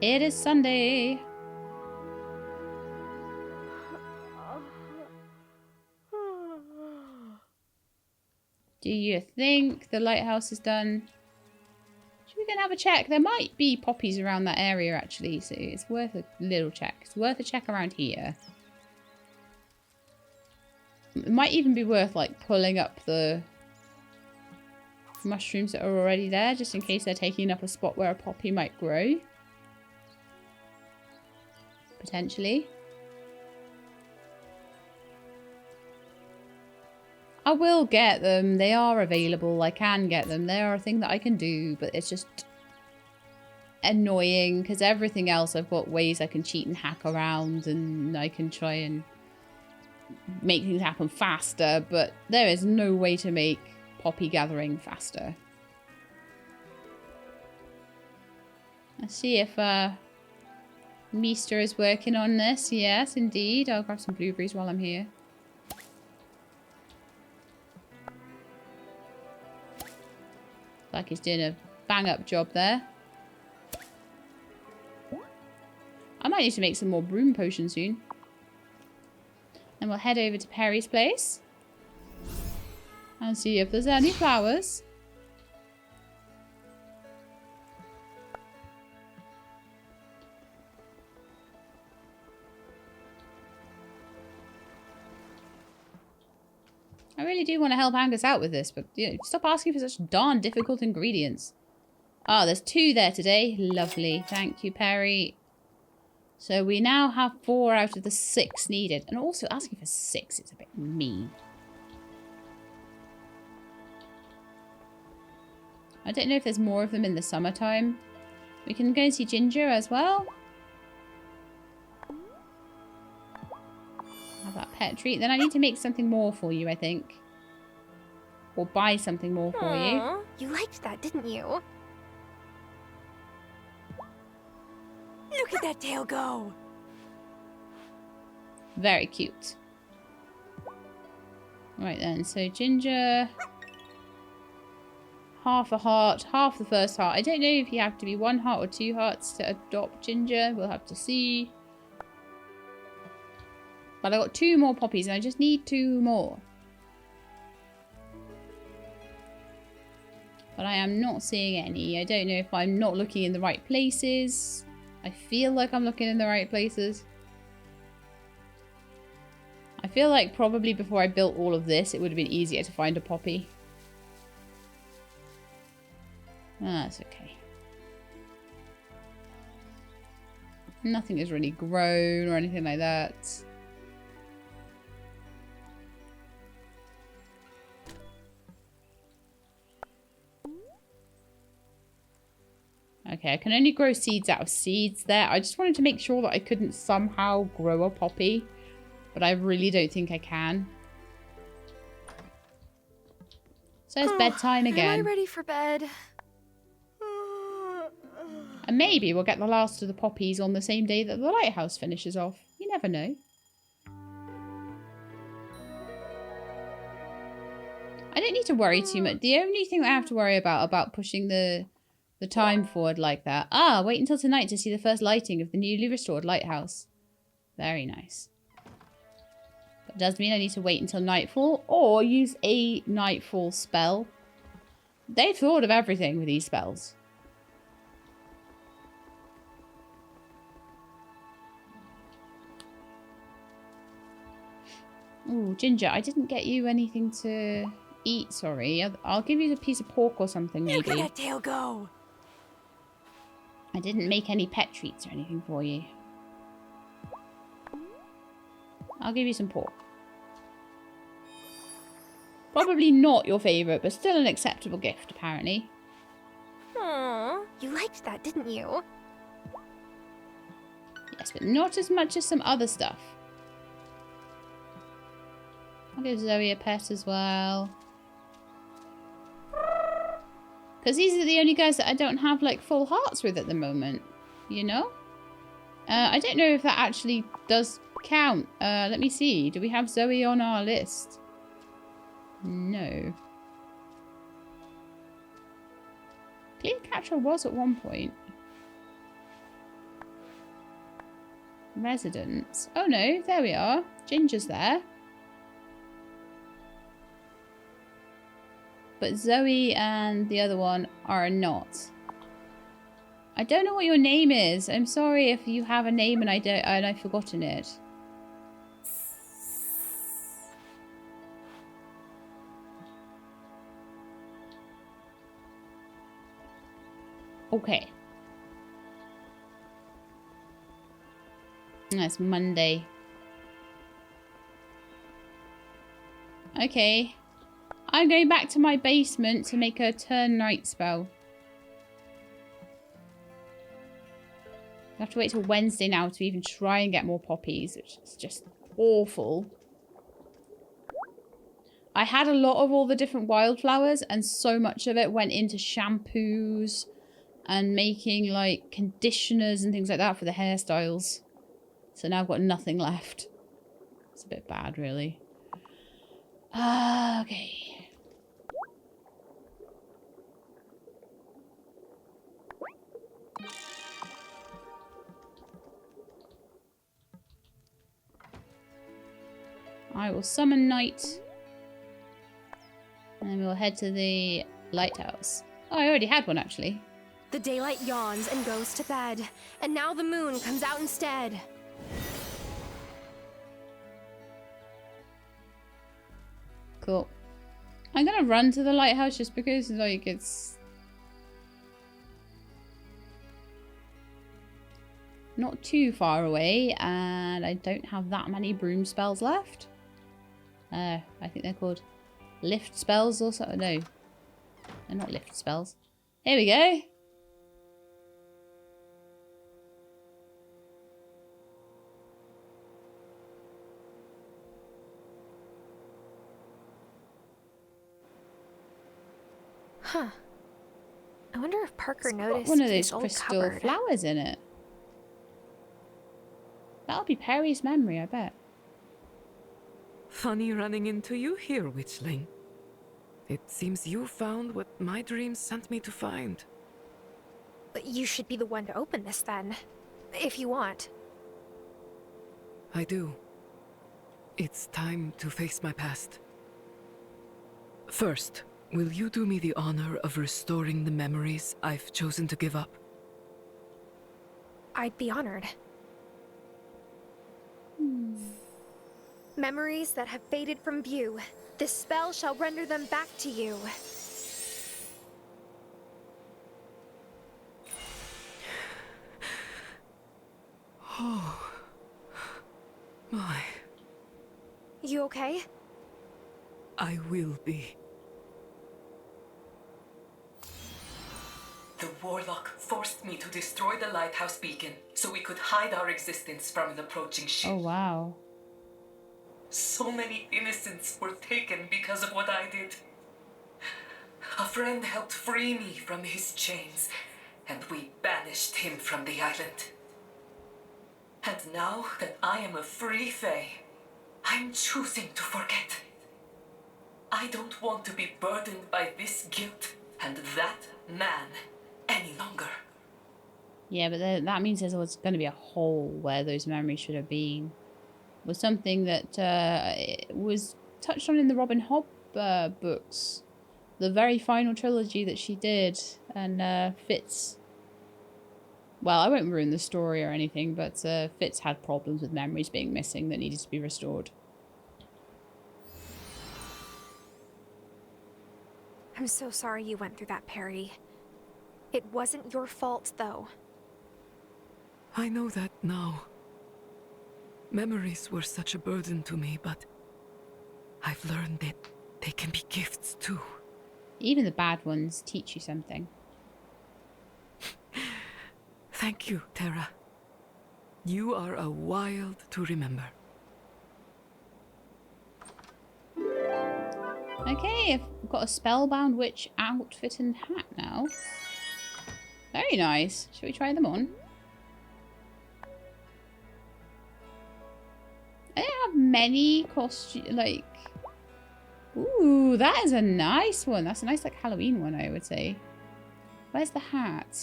It is Sunday. Do you think the lighthouse is done? Should we go and have a check? There might be poppies around that area actually, so it's worth a little check. It's worth a check around here. It might even be worth like pulling up the mushrooms that are already there, just in case they're taking up a spot where a poppy might grow. Potentially. I will get them. They are available. I can get them. They are a thing that I can do, but it's just annoying because everything else I've got ways I can cheat and hack around, and I can try and make things happen faster, but there is no way to make poppy gathering faster. Let's see if Meester is working on this. Yes, indeed. I'll grab some blueberries while I'm here. Like he's doing a bang-up job there. I might need to make some more broom potions soon. And we'll head over to Peri's place and see if there's any flowers. I really do want to help Angus out with this, but you know, stop asking for such darn difficult ingredients. Ah, there's 2 there today. Lovely. Thank you, Peri. So we now have 4 out of the 6 needed. And also asking for 6 is a bit mean. I don't know if there's more of them in the summertime. We can go and see Ginger as well. Have that pet treat. Then I need to make something more for you, I think. Or buy something more for you. You liked that, didn't you? Look at that tail go! Very cute. Right then, so Ginger... half a heart, half the first heart. I don't know if you have to be 1 heart or 2 hearts to adopt Ginger. We'll have to see. But I got 2 more poppies and I just need 2 more. But I am not seeing any. I don't know if I'm not looking in the right places. I feel like I'm looking in the right places. I feel like probably before I built all of this, it would have been easier to find a poppy. That's okay. Nothing has really grown or anything like that. Okay, I can only grow seeds out of seeds there. I just wanted to make sure that I couldn't somehow grow a poppy. But I really don't think I can. So it's bedtime again. Am I ready for bed? And maybe we'll get the last of the poppies on the same day that the lighthouse finishes off. You never know. I don't need to worry too much. The only thing I have to worry about pushing the time forward like that. Ah, wait until tonight to see the first lighting of the newly restored lighthouse. Very nice. That does mean I need to wait until nightfall or use a nightfall spell. They've thought of everything with these spells. Ooh, Ginger, I didn't get you anything to eat, sorry. I'll give you a piece of pork or something, maybe. Look at that tail go! I didn't make any pet treats or anything for you. I'll give you some pork. Probably not your favourite, but still an acceptable gift, apparently. Aww, you liked that, didn't you? Yes, but not as much as some other stuff. I'll give Zoe a pet as well. Because these are the only guys that I don't have, like, full hearts with at the moment. You know? I don't know if that actually does count. Let me see. Do we have Zoe on our list? No. Cleopatra was at one point. Residents. Oh no, there we are. Ginger's there. But Zoe and the other one are not. I don't know what your name is. I'm sorry if you have a name and I've forgotten it. Okay. That's Monday. Okay. I'm going back to my basement to make a turn night spell. I have to wait till Wednesday now to even try and get more poppies, which is just awful. I had a lot of all the different wildflowers, and so much of it went into shampoos and making like conditioners and things like that for the hairstyles. So now I've got nothing left. It's a bit bad, really. Okay. I will summon night. And then we'll head to the lighthouse. Oh, I already had one, actually. The daylight yawns and goes to bed, and now the moon comes out instead. Cool. I'm gonna run to the lighthouse just because, like, it's not too far away, and I don't have that many broom spells left. I think they're called lift spells or something. No, they're not lift spells. Here we go. Huh. I wonder if Parker noticed one of this those old crystal cupboard. flowers in it. That'll be Peri's memory, I bet. Funny running into you here, witchling. It seems you found what my dreams sent me to find. But you should be the one to open this then, if you want. I do. It's time to face my past. First, will you do me the honor of restoring the memories I've chosen to give up? I'd be honored. Memories that have faded from view. This spell shall render them back to you. Oh. My. You okay? I will be. The warlock forced me to destroy the lighthouse beacon so we could hide our existence from an approaching ship. Oh, wow. So many innocents were taken because of what I did. A friend helped free me from his chains, and we banished him from the island. And now that I am a free fae, I'm choosing to forget. I don't want to be burdened by this guilt and that man any longer. Yeah, but that means there's going to be a hole where those memories should have been. It was something that was touched on in the Robin Hobb books. The very final trilogy that she did. And Fitz... Well, I won't ruin the story or anything, but Fitz had problems with memories being missing that needed to be restored. I'm so sorry you went through that, Peri. It wasn't your fault, though. I know that now. Memories were such a burden to me, but I've learned that they can be gifts too. Even the bad ones teach you something. Thank you, Terra. You are a Wylde to remember. Okay, I've got a spellbound witch outfit and hat now. Very nice. Should we try them on? I don't have many costumes, like... Ooh, that is a nice one. That's a nice, like, Halloween one, I would say. Where's the hat?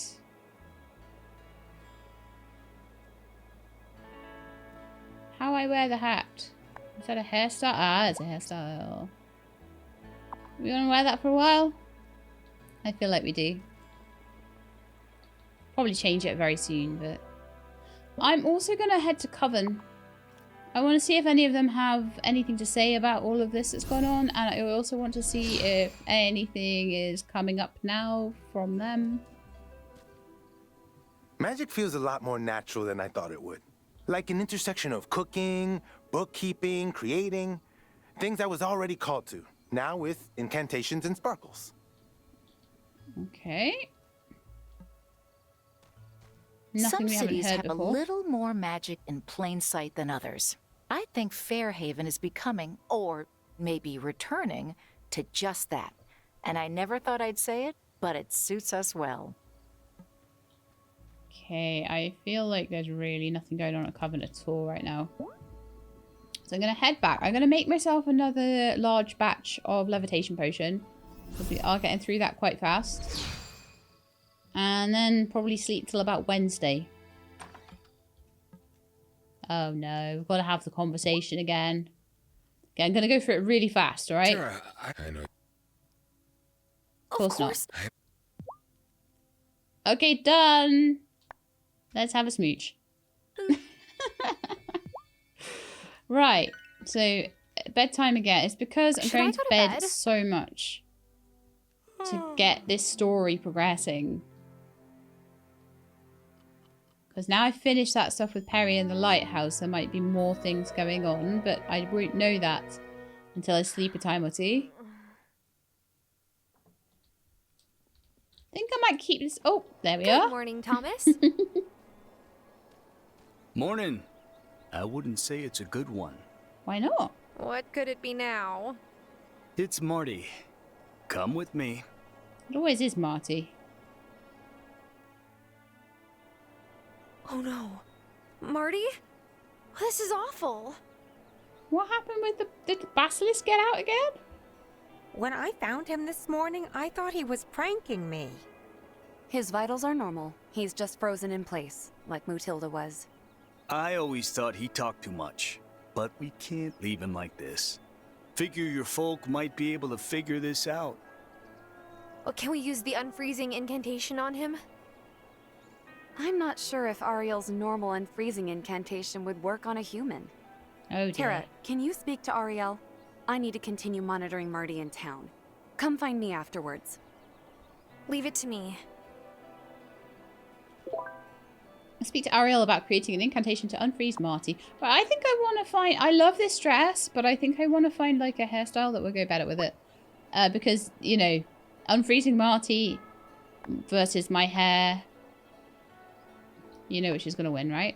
How I wear the hat? Is that a hairstyle? Ah, it's a hairstyle. We want to wear that for a while? I feel like we do. Probably change it very soon, but... I'm also going to head to Coven. I want to see if any of them have anything to say about all of this that's gone on. And I also want to see if anything is coming up now from them. Magic feels a lot more natural than I thought it would. Like an intersection of cooking, bookkeeping, creating. Things I was already called to. Now with incantations and sparkles. Okay. Some cities have a little more magic in plain sight than others. I think Fairhaven is becoming, or maybe returning, to just that. And I never thought I'd say it, but it suits us well. Okay, I feel like there's really nothing going on at Coven at all right now. So I'm going to head back. I'm going to make myself another large batch of levitation potion. We are getting through that quite fast. And then probably sleep till about Wednesday. Oh no, we've got to have the conversation again. Okay, I'm going to go through it really fast, alright? Sarah, I know. Of course not. Okay, done. Let's have a smooch. Right, so bedtime again. It's because I'm going to bed so much to get this story progressing. Because now I've finished that stuff with Peri and the Lighthouse, there might be more things going on, but I won't know that until I sleep a time or two. I think I might keep this... Oh, there we are. Good morning, Thomas. Morning. I wouldn't say it's a good one. Why not? What could it be now? It's Marty. Come with me. It always is Marty. Oh no. Marty? This is awful. What happened with the... Did the basilisk get out again? When I found him this morning, I thought he was pranking me. His vitals are normal. He's just frozen in place, like Mutilda was. I always thought he talked too much, but we can't leave him like this. Figure your folk might be able to figure this out. Well, can we use the unfreezing incantation on him? I'm not sure if Ariel's normal unfreezing incantation would work on a human. Oh dear. Tara, can you speak to Ariel? I need to continue monitoring Marty in town. Come find me afterwards. Leave it to me. I speak to Ariel about creating an incantation to unfreeze Marty. But I think I want to find... I love this dress, but I think I want to find like a hairstyle that will go better with it. Because, you know, unfreezing Marty versus my hair... You know which is going to win, right?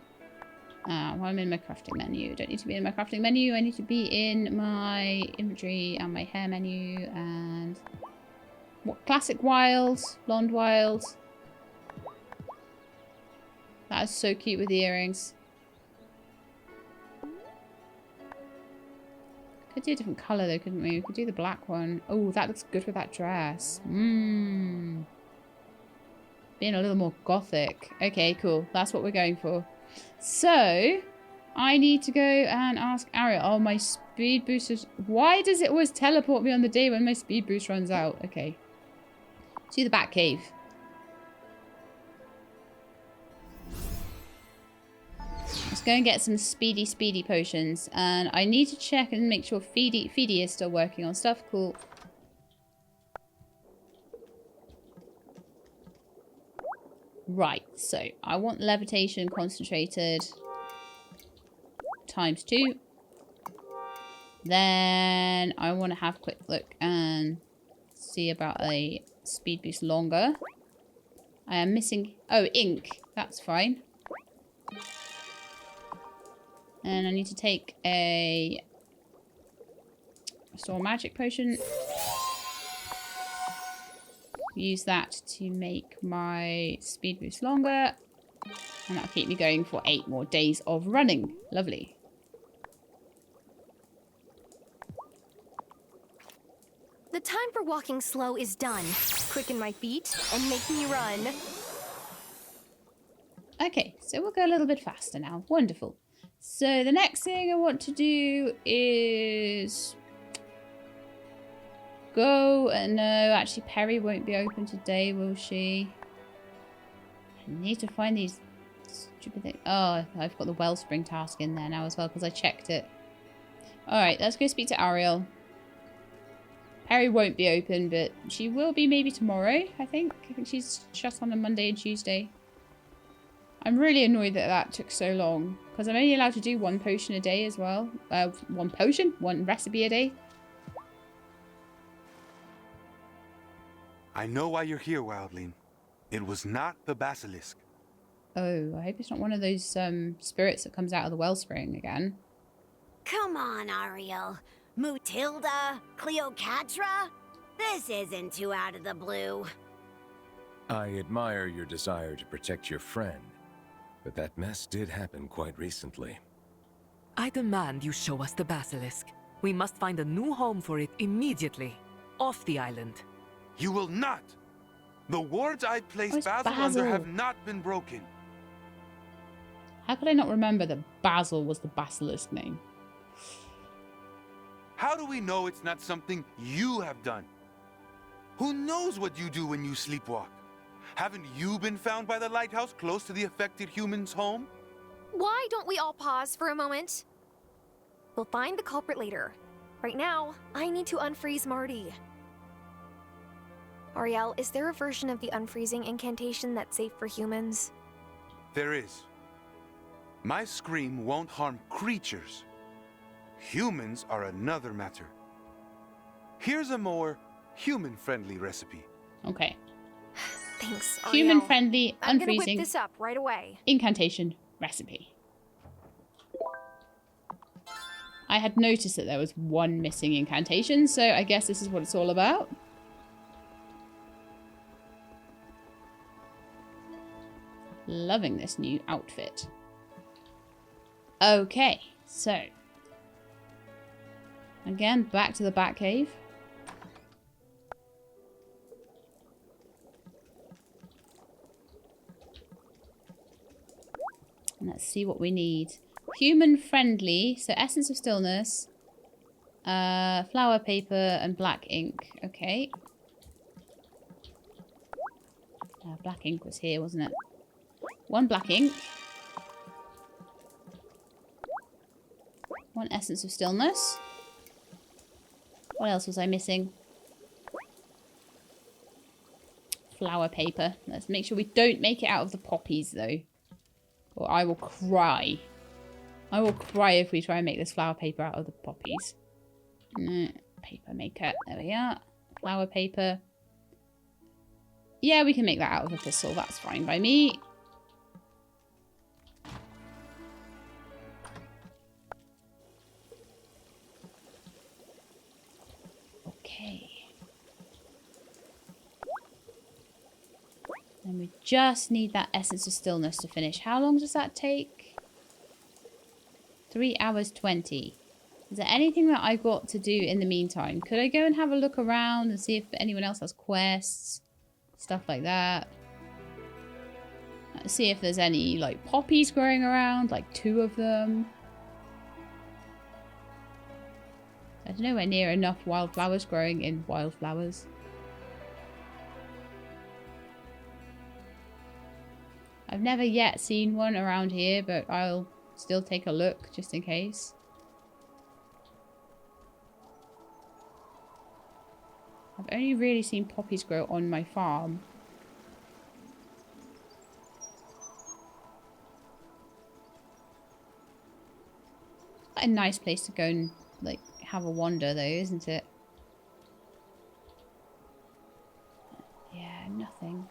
Well, I'm in my crafting menu. Don't need to be in my crafting menu. I need to be in my inventory and my hair menu and... What, classic Wylde, blonde Wylde. That is so cute with the earrings. Could do a different colour though, couldn't we? We could do the black one. Oh, that looks good with that dress. Being a little more gothic. Okay, cool. That's what we're going for. So, I need to go and ask Ariel. Oh, my speed boost is... Why does it always teleport me on the day when my speed boost runs out? Okay. To the Bat Cave. Let's go and get some speedy potions. And I need to check and make sure Feedy is still working on stuff. Cool. Right, so I want levitation concentrated ×2. Then I want to have a quick look and see about a speed boost longer. I am missing... Oh, ink. That's fine. And I need to take a restore magic potion. Use that to make my speed boost longer. And that'll keep me going for 8 more days of running. Lovely. The time for walking slow is done. Quicken my feet and make me run. Okay, so we'll go a little bit faster now. Wonderful. So the next thing I want to do is go... no, actually Peri won't be open today, will she? I need to find these stupid things. Oh, I've got the wellspring task in there now as well because I checked it. Alright, let's go speak to Ariel. Peri won't be open, but she will be maybe tomorrow, I think. I think she's shut on a Monday and Tuesday. I'm really annoyed that that took so long, because I'm only allowed to do 1 potion a day as well. 1 potion? 1 recipe a day. I know why you're here, Wildling. It was not the basilisk. Oh, I hope it's not one of those spirits that comes out of the wellspring again. Come on, Ariel. Mutilda? Cleocatra? This isn't too out of the blue. I admire your desire to protect your friend, but that mess did happen quite recently. I demand you show us the basilisk. We must find a new home for it immediately. Off the island. You will not! The wards I placed Basil under have not been broken. How could I not remember that Basil was the basilisk name? How do we know it's not something you have done? Who knows what you do when you sleepwalk? Haven't you been found by the lighthouse close to the affected human's home? Why don't we all pause for a moment? We'll find the culprit later. Right now, I need to unfreeze Marty. Ariel, is there a version of the unfreezing incantation that's safe for humans? There is. My scream won't harm creatures. Humans are another matter. Here's a more human-friendly recipe. Okay. Thanks, Ariel. Human-friendly, I'm gonna whip unfreezing this up right away. incantation recipe. I had noticed that there was 1 missing incantation, so I guess this is what it's all about. Loving this new outfit. Okay, so again, back to the Batcave. And let's see what we need. Human friendly, so essence of stillness, flower paper, and black ink. Okay. Black ink was here, wasn't it? 1 black ink. 1 essence of stillness. What else was I missing? Flower paper. Let's make sure we don't make it out of the poppies, though. Or I will cry. I will cry if we try and make this flower paper out of the poppies. Paper maker. There we are. Flower paper. Yeah, we can make that out of a thistle. That's fine by me. Okay. And we just need that essence of stillness to finish. How long does that take? 3 hours 20. Is there anything that I've got to do in the meantime? Could I go and have a look around and see if anyone else has quests? Stuff like that. Let's see if there's any, like, poppies growing around. Like, 2 of them. There's nowhere near enough wildflowers growing in wildflowers. I've never yet seen one around here, but I'll still take a look just in case. I've only really seen poppies grow on my farm. a nice place to go and, like, have a wander, though, isn't it? Yeah, nothing.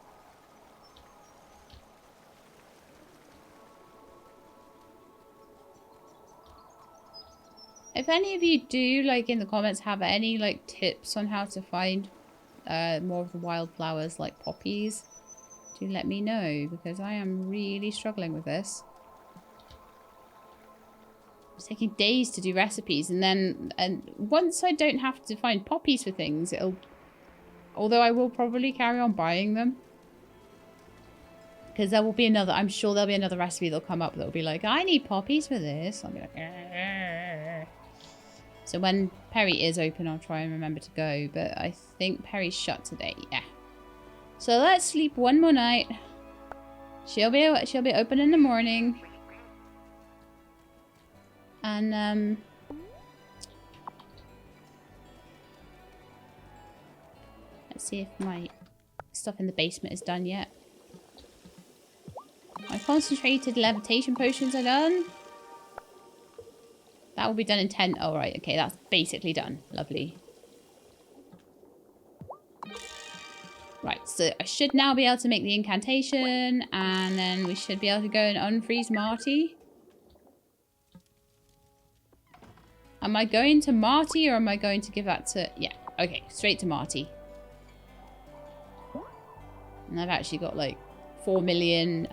If any of you do, like, in the comments, have any, like, tips on how to find more of the wildflowers, like poppies, do let me know, because I am really struggling with this. It's taking days to do recipes, and once I don't have to find poppies for things, it'll... Although I will probably carry on buying them. Because there will be another... I'm sure there'll be another recipe that'll come up that'll be like, I need poppies for this. I'll be like... Arr. So when Peri is open, I'll try and remember to go. But I think Peri's shut today. Yeah. So let's sleep one more night. She'll be open in the morning. And let's see if my stuff in the basement is done yet. My concentrated levitation potions are done. That will be done in 10. Oh, right. Okay, that's basically done. Lovely. Right, so I should now be able to make the incantation, and then we should be able to go and unfreeze Marty. Am I going to Marty, or am I going to give that to... Yeah, okay, straight to Marty. And I've actually got, like, 4 million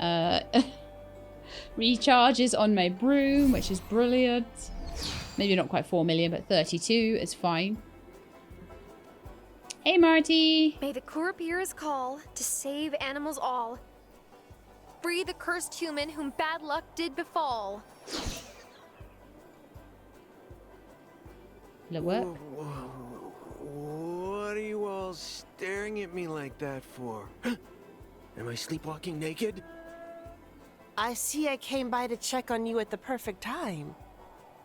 recharges on my broom, which is brilliant. Maybe not quite 4 million, but 32 is fine. Hey, Marty! May the Courapier's call to save animals all. Free the cursed human whom bad luck did befall. Will it work? What are you all staring at me like that for? Am I sleepwalking naked? I see I came by to check on you at the perfect time.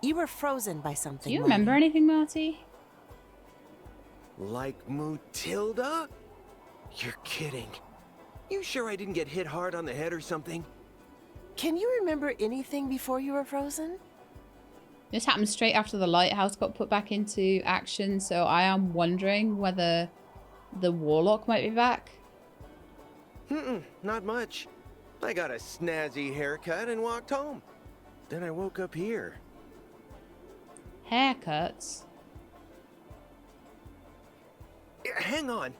You were frozen by something. Do you remember anything, Marty? Like Mutilda? You're kidding. You sure I didn't get hit hard on the head or something? Can you remember anything before you were frozen? This happened straight after the lighthouse got put back into action, so I am wondering whether the warlock might be back. Not much. I got a snazzy haircut and walked home. Then I woke up here. Haircuts? Hang on.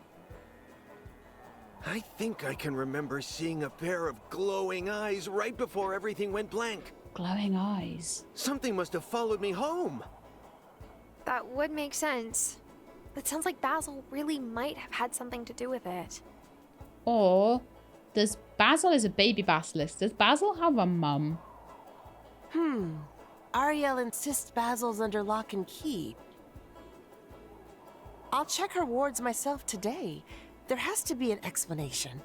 I think I can remember seeing a pair of glowing eyes right before everything went blank. Glowing eyes? Something must have followed me home. That would make sense. It sounds like Basil really might have had something to do with it. Or does Basil is a baby basilisk? Does Basil have a mum? Ariel insists Basil's under lock and key. I'll check her wards myself today. There has to be an explanation.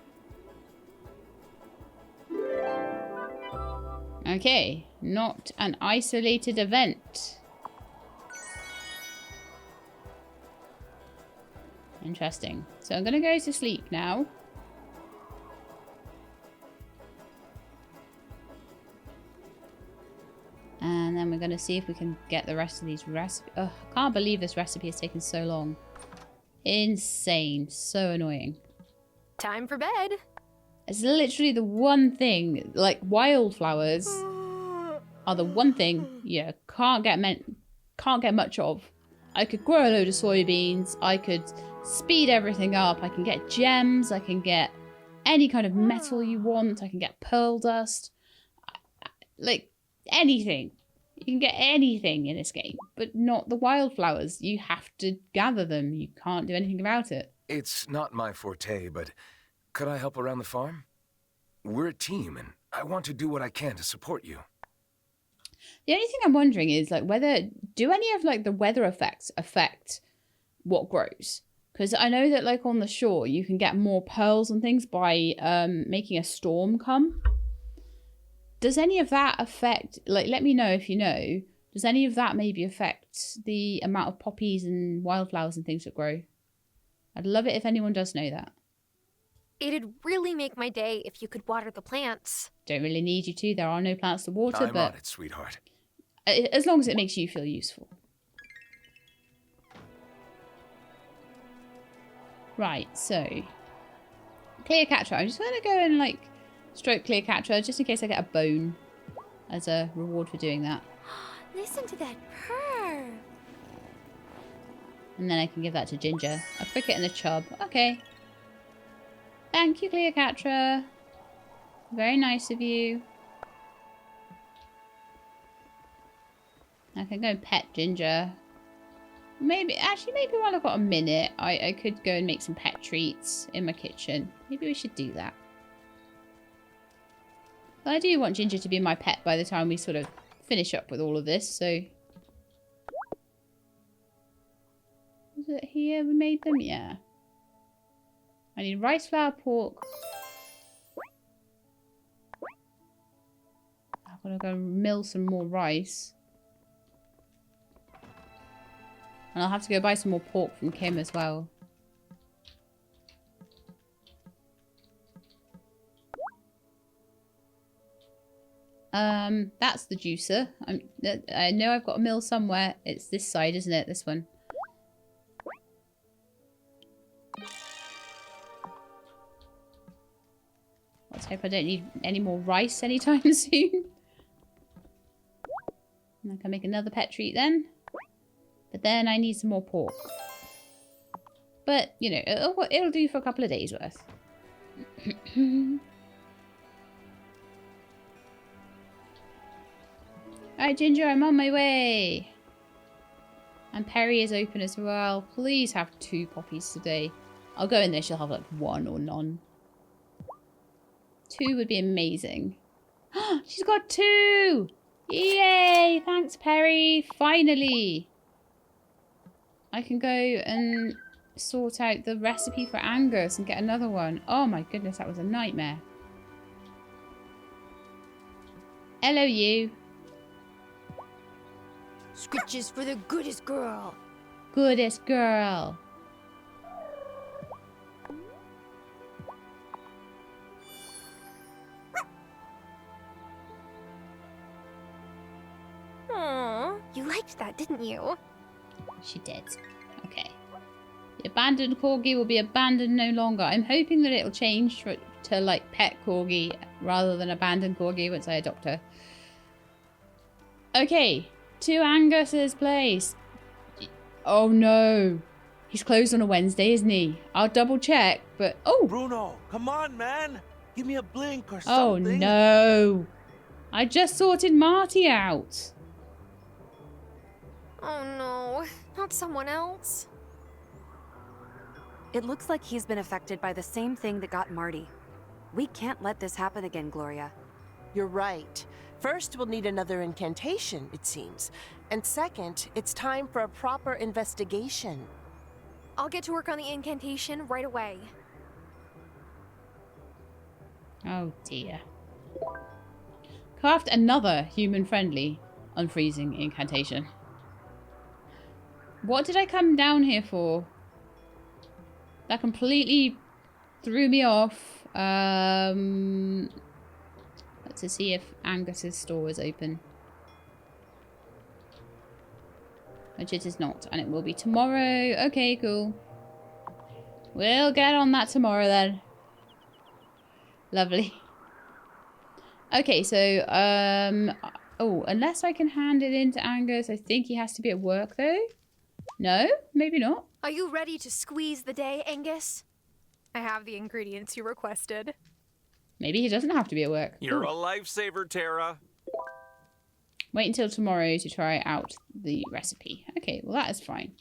Okay, not an isolated event. Interesting. So I'm gonna go to sleep now. And then we're gonna see if we can get the rest of these recipes. I can't believe this recipe has taken so long. Insane. So annoying. Time for bed. It's literally the one thing, like wildflowers are the one thing you can't get much of. I could grow a load of soybeans, I could speed everything up, I can get gems, I can get any kind of metal you want, I can get pearl dust, like anything. You can get anything in this game, but not the wildflowers. You have to gather them. You can't do anything about it. It's not my forte, but could I help around the farm? We're a team, and I want to do what I can to support you. The only thing I'm wondering is, like, do any of, like, the weather effects affect what grows? Because I know that, like, on the shore, you can get more pearls and things by making a storm come. Does any of that affect, like, let me know if you know, does any of that maybe affect the amount of poppies and wildflowers and things that grow? I'd love it if anyone does know that. It'd really make my day if you could water the plants. Don't really need you to. There are no plants to water, I'm but on it, sweetheart. As long as it makes you feel useful. Right, so Cleopatra. I'm just gonna go and like stroke Cleopatra just in case I get a bone as a reward for doing that. Listen to that purr. And then I can give that to Ginger. A cricket and a chub. Okay. Thank you, Cleopatra. Very nice of you. I can go and pet Ginger. Maybe while I've got a minute, I could go and make some pet treats in my kitchen. Maybe we should do that. But I do want Ginger to be my pet by the time we sort of finish up with all of this, so... Was it here we made them? Yeah. I need rice flour, pork. I'm gonna go mill some more rice. And I'll have to go buy some more pork from Kim as well. That's the juicer. I know I've got a mill somewhere. It's this side, isn't it? This one. Let's hope I don't need any more rice anytime soon. And I can make another pet treat then. But then I need some more pork. But, you know, it'll do for a couple of days worth. Alright, Ginger, I'm on my way. And Peri is open as well. Please have 2 poppies today. I'll go in there, she'll have like 1 or none. 2 would be amazing. She's got 2! Yay! Thanks, Peri. Finally! I can go and sort out the recipe for Angus and get another one. Oh my goodness, that was a nightmare. Hello, you. Scritches for the goodest girl. Goodest girl. Aww, you liked that, didn't you? She did. Okay. The abandoned corgi will be abandoned no longer. I'm hoping that it'll change to like pet corgi rather than abandoned corgi once I adopt her. Okay. To Angus's place. Oh no. He's closed on a Wednesday, isn't he? I'll double check, but... Oh! Bruno, come on, man. Give me a blink or Oh something. no. I just sorted Marty out. Oh no, not someone else. It looks like he's been affected by the same thing that got Marty. We can't let this happen again, Gloria. You're right. First, we'll need another incantation, it seems. And second, it's time for a proper investigation. I'll get to work on the incantation right away. Oh dear. Craft another human-friendly unfreezing incantation. What did I come down here for? That completely threw me off. To see if Angus's store is open. Which it is not. And it will be tomorrow. Okay, cool. We'll get on that tomorrow then. Lovely. Okay, so, oh, unless I can hand it in to Angus, I think he has to be at work though. No? Maybe not. Are you ready to squeeze the day, Angus? I have the ingredients you requested. Maybe he doesn't have to be at work. You're a lifesaver, Tara. Wait until tomorrow to try out the recipe. Okay, well that is fine.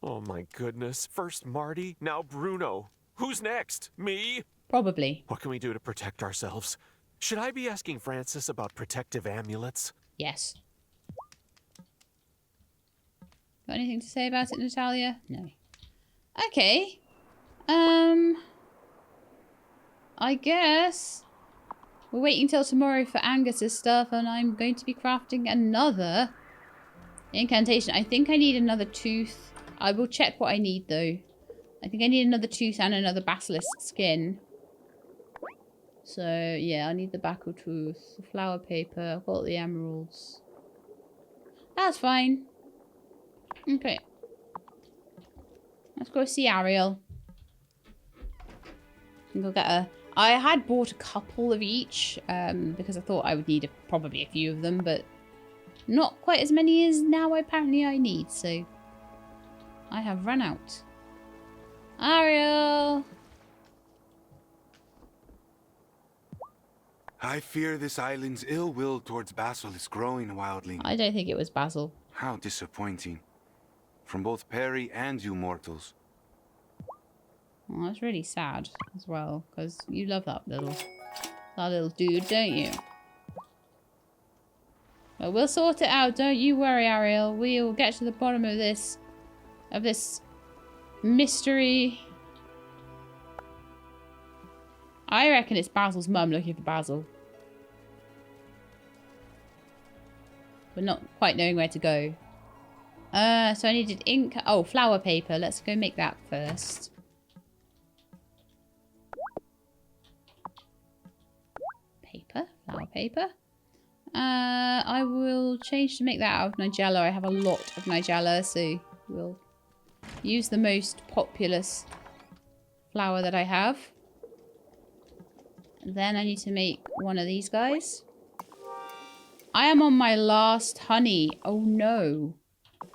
Oh my goodness. First Marty, now Bruno. Who's next? Me? Probably. What can we do to protect ourselves? Should I be asking Francis about protective amulets? Yes. Got anything to say about it, Natalia? No. Okay. I guess we're waiting till tomorrow for Angus's stuff, and I'm going to be crafting another incantation. I think I need another tooth. I will check what I need though. I think I need another tooth and another basilisk skin. So, yeah, I need the back of tooth, the flower paper, I've got the emeralds. That's fine. Okay. Let's go see Ariel. And go get her. I had bought a couple of each, because I thought I would need probably a few of them, but not quite as many as now apparently I need, so I have run out. Ariel! I fear this island's ill will towards Basil is growing wildly. I don't think it was Basil. How disappointing. From both Peri and you mortals. Well, that's really sad as well, because you love that little dude, don't you? But we'll sort it out, don't you worry, Ariel. We'll get to the bottom of this mystery. I reckon it's Basil's mum looking for Basil. But not quite knowing where to go. So I needed ink. Oh, flower paper. Let's go make that first. Flower paper. I will change to make that out of Nigella. I have a lot of Nigella, so we'll use the most populous flower that I have. And then I need to make one of these guys. I am on my last honey. Oh no.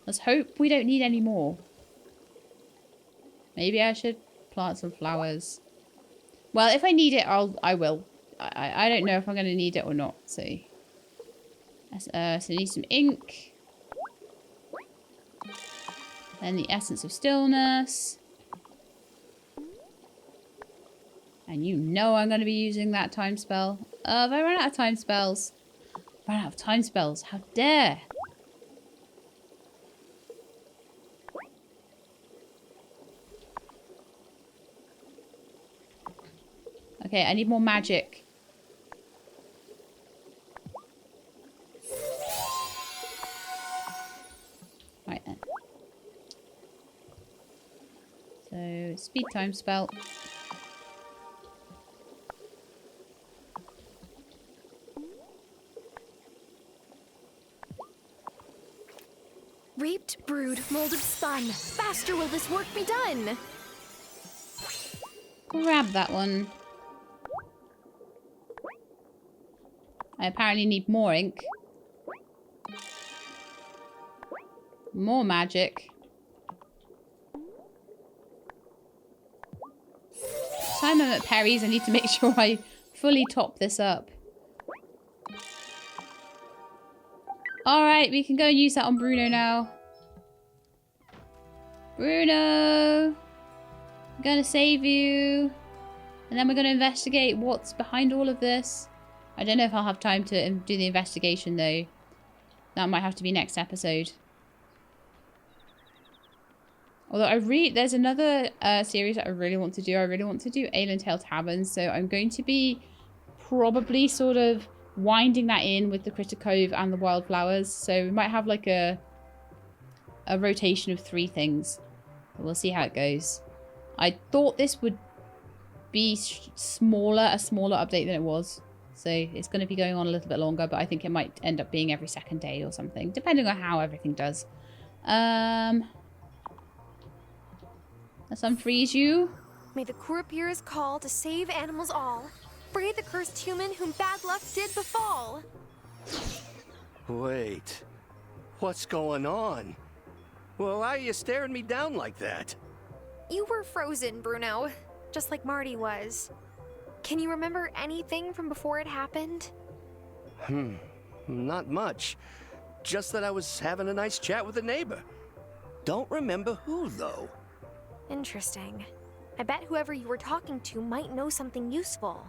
Let's hope we don't need any more. Maybe I should plant some flowers. Well, if I need it, I will. I don't know if I'm going to need it or not, so... so I need some ink. Then the essence of stillness. And you know I'm going to be using that time spell. Have I run out of time spells? Run out of time spells. How dare! Okay, I need more magic. Right then. So, speed time spell. Reaped, brewed, molded, spun. Faster will this work be done. Grab that one. I apparently need more ink. More magic. Time I'm at Peri's, I need to make sure I fully top this up. Alright, we can go and use that on Bruno now. Bruno! I'm gonna save you. And then we're gonna investigate what's behind all of this. I don't know if I'll have time to do the investigation though. That might have to be next episode. Although there's another series that I really want to do. I really want to do Aelin Tale Taverns. So I'm going to be probably sort of winding that in with the Critter Cove and the Wylde Flowers. So we might have like a rotation of 3 things. But we'll see how it goes. I thought this would be a smaller update than it was. So it's going to be going on a little bit longer, but I think it might end up being every second day or something, depending on how everything does. Let's unfreeze you. May the Courapier's call to save animals all. Free the cursed human whom bad luck did befall. Wait. What's going on? Well, why are you staring me down like that? You were frozen, Bruno. Just like Marty was. Can you remember anything from before it happened? Not much. Just that I was having a nice chat with a neighbor. Don't remember who, though. Interesting. I bet whoever you were talking to might know something useful.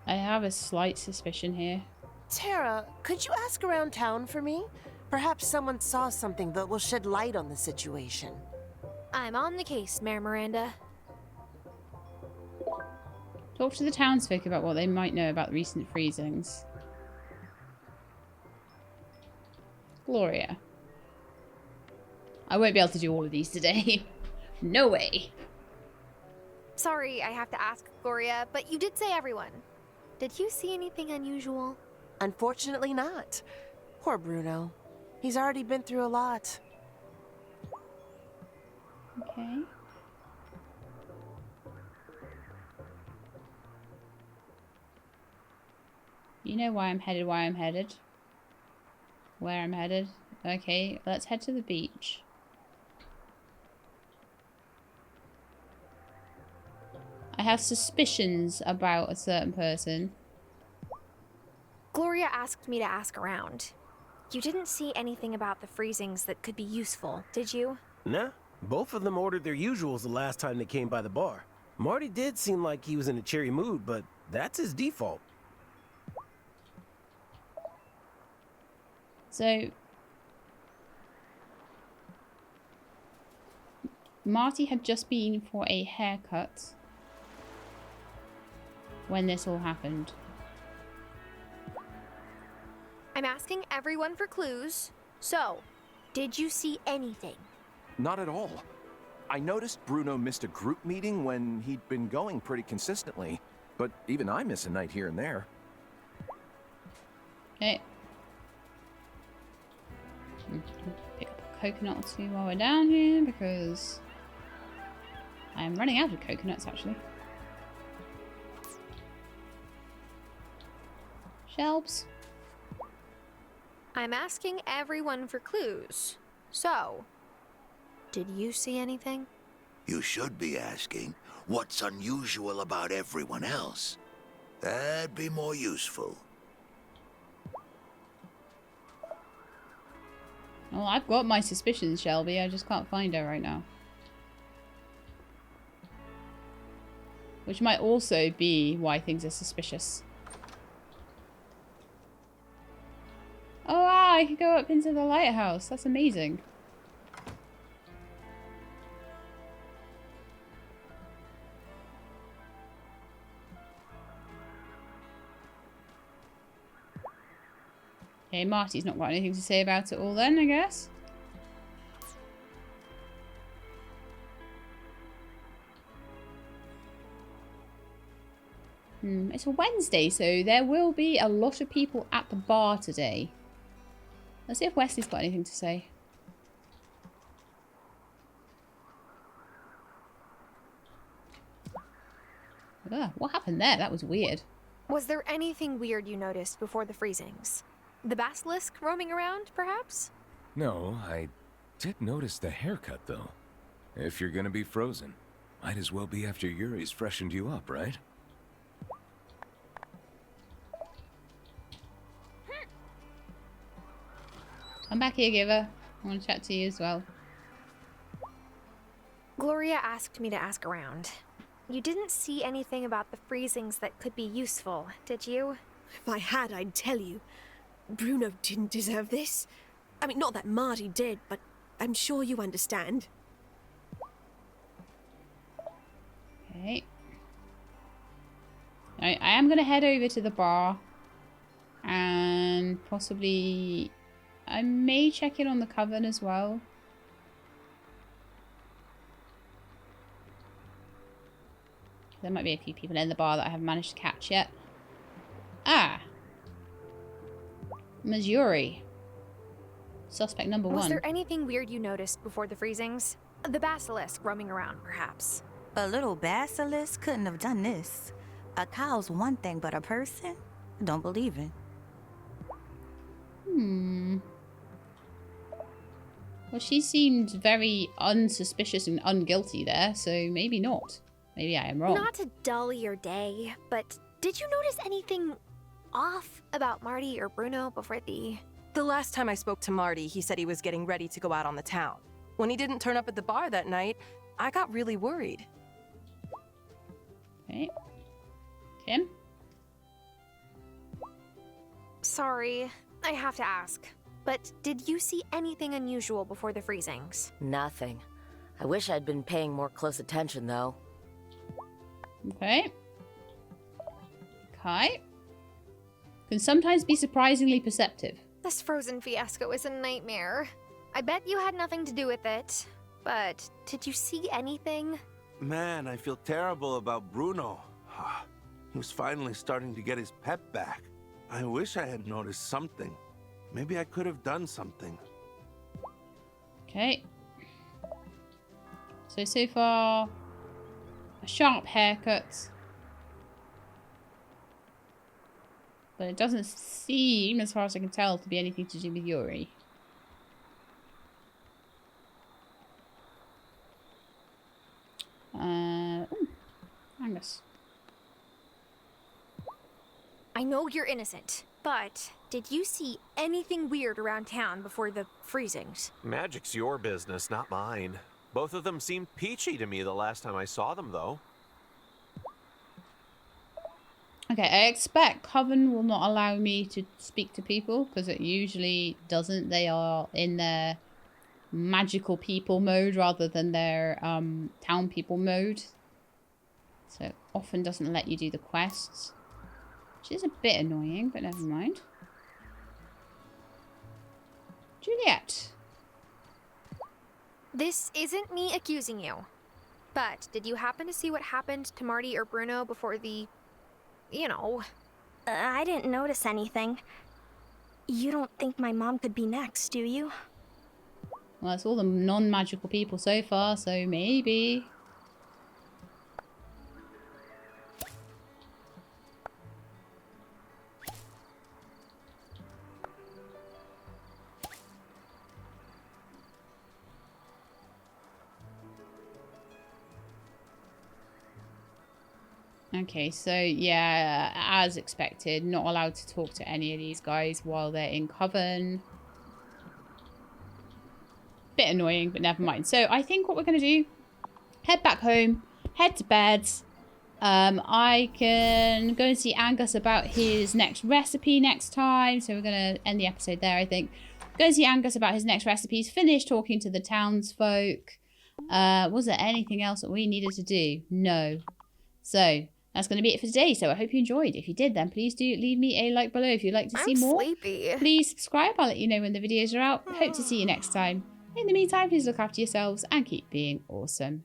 I have a slight suspicion here. Tara, could you ask around town for me? Perhaps someone saw something that will shed light on the situation. I'm on the case, Mayor Miranda. Talk to the townsfolk about what they might know about the recent freezings. Gloria. I won't be able to do all of these today. No way. Sorry, I have to ask, Gloria, but you did say everyone. Did you see anything unusual? Unfortunately not. Poor Bruno. He's already been through a lot. Okay. You know why I'm headed, where I'm headed. Okay, let's head to the beach. I have suspicions about a certain person. Gloria asked me to ask around. You didn't see anything about the freezings that could be useful, did you? Nah, both of them ordered their usuals the last time they came by the bar. Marty did seem like he was in a cheery mood, but that's his default. So, Marty had just been for a haircut when this all happened. I'm asking everyone for clues. So, did you see anything? Not at all. I noticed Bruno missed a group meeting when he'd been going pretty consistently, but even I miss a night here and there. Okay. Pick up a coconut or two while we're down here because I'm running out of coconuts actually. Shelves. I'm asking everyone for clues. So, did you see anything? You should be asking, what's unusual about everyone else? That'd be more useful. Well, I've got my suspicions, Shelby. I just can't find her right now. Which might also be why things are suspicious. Oh wow, I could go up into the lighthouse. That's amazing. Okay, Marty's not got anything to say about it all then, I guess. It's a Wednesday, so there will be a lot of people at the bar today. Let's see if Wesley's got anything to say. Ugh, what happened there? That was weird. Was there anything weird you noticed before the freezings? The basilisk roaming around, perhaps? No, I did notice the haircut, though. If you're gonna be frozen, might as well be after Yuri's freshened you up, right? Come back here, Giver. I want to chat to you as well. Gloria asked me to ask around. You didn't see anything about the freezings that could be useful, did you? If I had, I'd tell you. Bruno didn't deserve this. I mean, not that Marty did, but I'm sure you understand. Okay. I am going to head over to the bar. And possibly... I may check in on the coven as well. There might be a few people in the bar that I haven't managed to catch yet. Ah! Missouri. Suspect number 1. Was there anything weird you noticed before the freezings? The basilisk roaming around, perhaps. A little basilisk couldn't have done this. A cow's one thing, but a person? Don't believe it. Well, she seemed very unsuspicious and unguilty there, so maybe not. Maybe I am wrong. Not to dull your day, but did you notice anything off about Marty or Bruno before the... The last time I spoke to Marty, he said he was getting ready to go out on the town. When he didn't turn up at the bar that night, I got really worried. Okay. Tim? Sorry, I have to ask. But did you see anything unusual before the freezings? Nothing. I wish I'd been paying more close attention, though. Okay. Kai? Can sometimes be surprisingly perceptive. This frozen fiasco is a nightmare. I bet you had nothing to do with it. But did you see anything? Man, I feel terrible about Bruno. He was finally starting to get his pep back. I wish I had noticed something. Maybe I could have done something. Okay. So far, a sharp haircut. But it doesn't seem, as far as I can tell, to be anything to do with Yuri. Ooh, Angus. I know you're innocent, but did you see anything weird around town before the freezings? Magic's your business, not mine. Both of them seemed peachy to me the last time I saw them, though. Okay, I expect Coven will not allow me to speak to people, because it usually doesn't. They are in their magical people mode rather than their town people mode. So it often doesn't let you do the quests. Which is a bit annoying, but never mind. Juliet. This isn't me accusing you. But did you happen to see what happened to Marty or Bruno before the... you know... I didn't notice anything. You don't think my mom could be next, do you? Well, it's all the non-magical people so far, so maybe. Okay, so yeah, as expected, not allowed to talk to any of these guys while they're in Coven. Bit annoying, but never mind. So I think what we're going to do, head back home, head to bed. I can go and see Angus about his next recipe next time. So we're going to end the episode there, I think. Go and see Angus about his next recipes. Finish talking to the townsfolk. Was there anything else that we needed to do? No. So that's going to be it for today. So I hope you enjoyed. If you did, then please do leave me a like below. If you'd like to see more, sleepy. Please subscribe. I'll let you know when the videos are out. Hope to see you next time. In the meantime, please look after yourselves and keep being awesome.